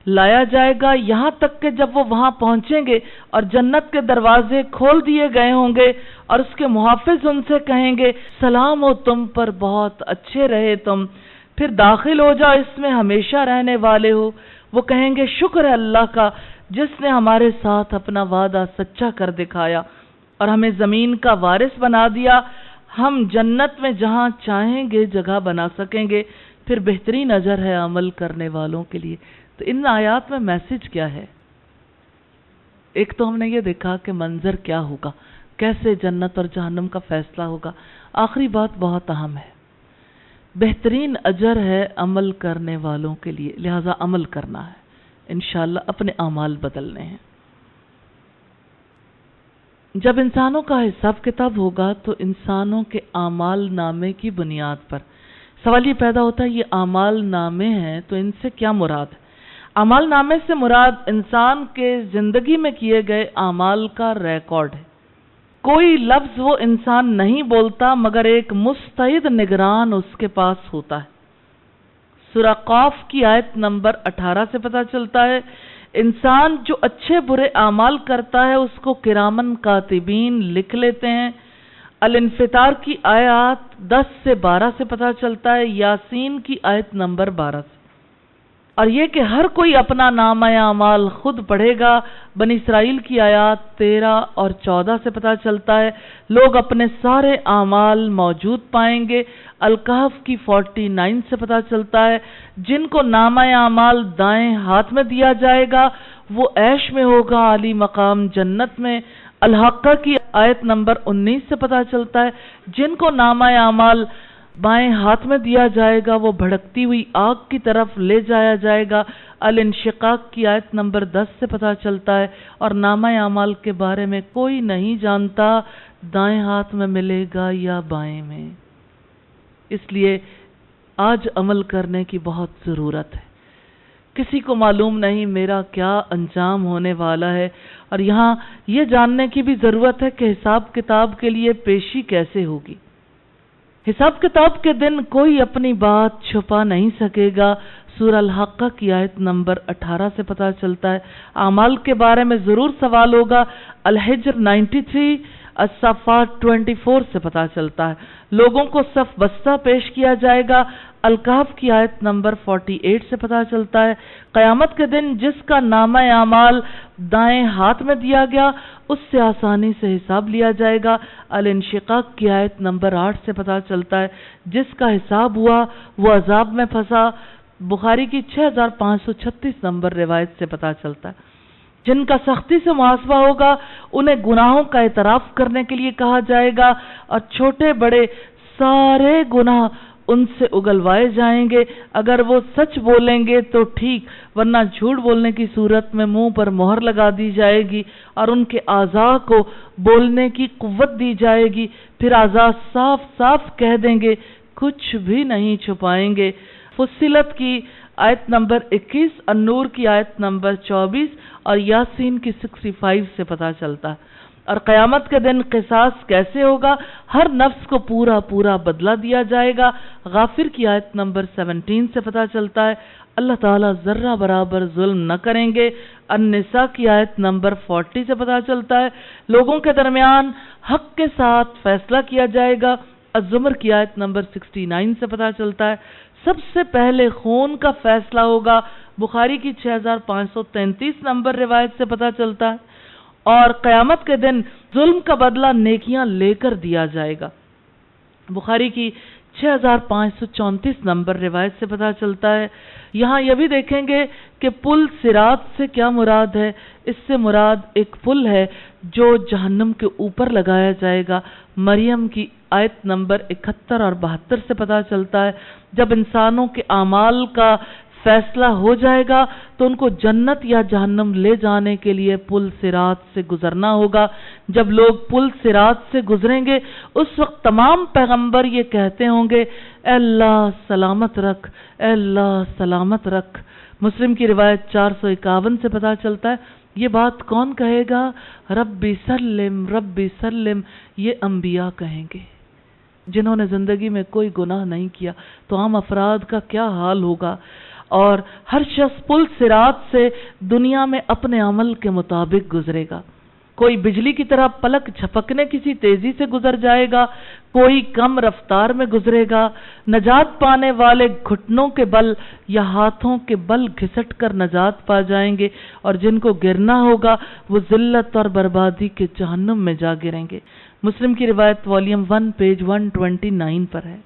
لایا جائے گا، یہاں تک کہ جب وہ وہاں پہنچیں گے اور جنت کے دروازے کھول دیے گئے ہوں گے اور اس کے محافظ ان سے کہیں گے سلام ہو تم پر، بہت اچھے رہے تم، پھر داخل ہو جاؤ، اس میں ہمیشہ رہنے والے ہو۔ وہ کہیں گے شکر ہے اللہ کا جس نے ہمارے ساتھ اپنا وعدہ سچا کر دکھایا اور ہمیں زمین کا وارث بنا دیا، ہم جنت میں جہاں چاہیں گے جگہ بنا سکیں گے۔ پھر بہترین اجر ہے عمل کرنے والوں کے لیے۔ تو ان آیات میں میسج کیا ہے؟ ایک تو ہم نے یہ دیکھا کہ منظر کیا ہوگا، کیسے جنت اور جہنم کا فیصلہ ہوگا۔ آخری بات بہت اہم ہے، بہترین اجر ہے عمل کرنے والوں کے لیے، لہذا عمل کرنا ہے، انشاءاللہ اپنے اعمال بدلنے ہیں۔ جب انسانوں کا حساب کتاب ہوگا تو انسانوں کے اعمال نامے کی بنیاد پر سوال یہ پیدا ہوتا ہے یہ اعمال نامے ہیں تو ان سے کیا مراد ہے؟ اعمال نامے سے مراد انسان کے زندگی میں کیے گئے اعمال کا ریکارڈ ہے۔ کوئی لفظ وہ انسان نہیں بولتا مگر ایک مستعد نگران اس کے پاس ہوتا ہے۔ سورہ قاف کی آیت نمبر 18 سے پتہ چلتا ہے انسان جو اچھے برے اعمال کرتا ہے اس کو کرامن کاتبین لکھ لیتے ہیں۔ الانفطار کی آیات 10 سے 12 سے پتہ چلتا ہے، یاسین کی آیت نمبر 12 سے، اور یہ کہ ہر کوئی اپنا نامہ اعمال خود پڑھے گا۔ بنی اسرائیل کی آیات 13 اور 14 سے پتہ چلتا ہے لوگ اپنے سارے اعمال موجود پائیں گے۔ الکہف کی 49 سے پتہ چلتا ہے جن کو نامہ اعمال دائیں ہاتھ میں دیا جائے گا وہ عیش میں ہوگا، عالی مقام جنت میں۔ الحقہ کی آیت نمبر 19 سے پتہ چلتا ہے جن کو نامہ اعمال بائیں ہاتھ میں دیا جائے گا وہ بھڑکتی ہوئی آگ کی طرف لے جایا جائے گا۔ الانشقاق کی آیت نمبر 10 سے پتہ چلتا ہے اور نامہ اعمال کے بارے میں کوئی نہیں جانتا دائیں ہاتھ میں ملے گا یا بائیں میں۔ اس لیے آج عمل کرنے کی بہت ضرورت ہے۔ کسی کو معلوم نہیں میرا کیا انجام ہونے والا ہے، اور یہاں یہ جاننے کی بھی ضرورت ہے کہ حساب کتاب کے لیے پیشی کیسے ہوگی۔ حساب کتاب کے دن کوئی اپنی بات چھپا نہیں سکے گا۔ سورہ الحقہ کی آیت نمبر 18 سے پتہ چلتا ہے اعمال کے بارے میں ضرور سوال ہوگا۔ الحجر 93 الصافات 24 سے پتہ چلتا ہے لوگوں کو صف بستہ پیش کیا جائے گا۔ الکہف کی آیت نمبر 48 سے پتہ چلتا ہے قیامت کے دن جس کا نامہ اعمال دائیں ہاتھ میں دیا گیا اس سے آسانی سے حساب لیا جائے گا۔ الانشقاق کی آیت نمبر 8 سے پتہ چلتا ہے جس کا حساب ہوا وہ عذاب میں پھنسا۔ بخاری کی 6536 نمبر روایت سے پتہ چلتا ہے جن کا سختی سے محاسبہ ہوگا انہیں گناہوں کا اعتراف کرنے کے لیے کہا جائے گا اور چھوٹے بڑے سارے گناہ ان سے اگلوائے جائیں گے۔ اگر وہ سچ بولیں گے تو ٹھیک، ورنہ جھوٹ بولنے کی صورت میں منہ پر مہر لگا دی جائے گی اور ان کے اعضاء کو بولنے کی قوت دی جائے گی۔ پھر اعضاء صاف صاف کہہ دیں گے، کچھ بھی نہیں چھپائیں گے۔ فصلت کی آیت نمبر 21، النور کی آیت نمبر 24 اور یاسین کی 65 سے پتہ چلتا ہے۔ اور قیامت کے دن قصاص کیسے ہوگا؟ ہر نفس کو پورا پورا بدلہ دیا جائے گا۔ غافر کی آیت نمبر 17 سے پتہ چلتا ہے اللہ تعالیٰ ذرہ برابر ظلم نہ کریں گے۔ النساء کی آیت نمبر 40 سے پتہ چلتا ہے لوگوں کے درمیان حق کے ساتھ فیصلہ کیا جائے گا۔ الزمر کی آیت نمبر 69 سے پتہ چلتا ہے سب سے پہلے خون کا فیصلہ ہوگا۔ بخاری کی 6533 نمبر روایت سے پتہ چلتا ہے اور قیامت کے دن ظلم کا بدلہ نیکیاں لے کر دیا جائے گا۔ بخاری کی 6534 نمبر روایت سے پتہ چلتا ہے۔ یہاں یہ بھی دیکھیں گے کہ پل صراط سے کیا مراد ہے۔ اس سے مراد ایک پل ہے جو جہنم کے اوپر لگایا جائے گا۔ مریم کی آیت نمبر 71 اور 72 سے پتہ چلتا ہے جب انسانوں کے اعمال کا فیصلہ ہو جائے گا تو ان کو جنت یا جہنم لے جانے کے لیے پل صراط سے گزرنا ہوگا۔ جب لوگ پل صراط سے گزریں گے اس وقت تمام پیغمبر یہ کہتے ہوں گے اے اللہ سلامت رکھ، اے اللہ سلامت رکھ۔ مسلم کی روایت 451 سے پتہ چلتا ہے یہ بات کون کہے گا؟ ربی سلم ربی سلم، یہ انبیاء کہیں گے۔ جنہوں نے زندگی میں کوئی گناہ نہیں کیا، تو عام افراد کا کیا حال ہوگا؟ اور ہر شخص پل صراط سے دنیا میں اپنے عمل کے مطابق گزرے گا۔ کوئی بجلی کی طرح پلک جھپکنے کسی تیزی سے گزر جائے گا، کوئی کم رفتار میں گزرے گا۔ نجات پانے والے گھٹنوں کے بل یا ہاتھوں کے بل گھسٹ کر نجات پا جائیں گے، اور جن کو گرنا ہوگا وہ ذلت اور بربادی کے جہنم میں جا گریں گے۔ مسلم کی روایت والیوم 1 پیج 129 پر ہے۔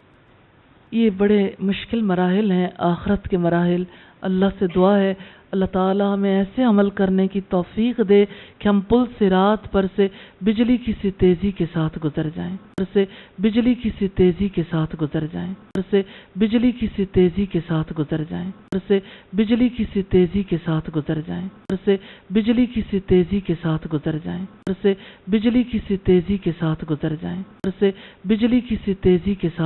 یہ بڑے مشکل مراحل ہیں، آخرت کے مراحل۔ اللہ سے دعا ہے اللہ تعالی ہمیں ایسے عمل کرنے کی توفیق دے کہ ہم پل صراط پر سے بجلی کی سی تیزی کے ساتھ گزر جائیں، پر سے بجلی کی سی تیزی کے ساتھ گزر جائیں، پر سے بجلی کی سی تیزی کے ساتھ گزر جائیں، پر سے بجلی کی سی تیزی کے ساتھ گزر جائیں، پر سے بجلی کی سی تیزی کے ساتھ گزر جائیں، پر سے بجلی کی سی تیزی کے ساتھ گزر جائیں، پر سے بجلی کی سی تیزی کے ساتھ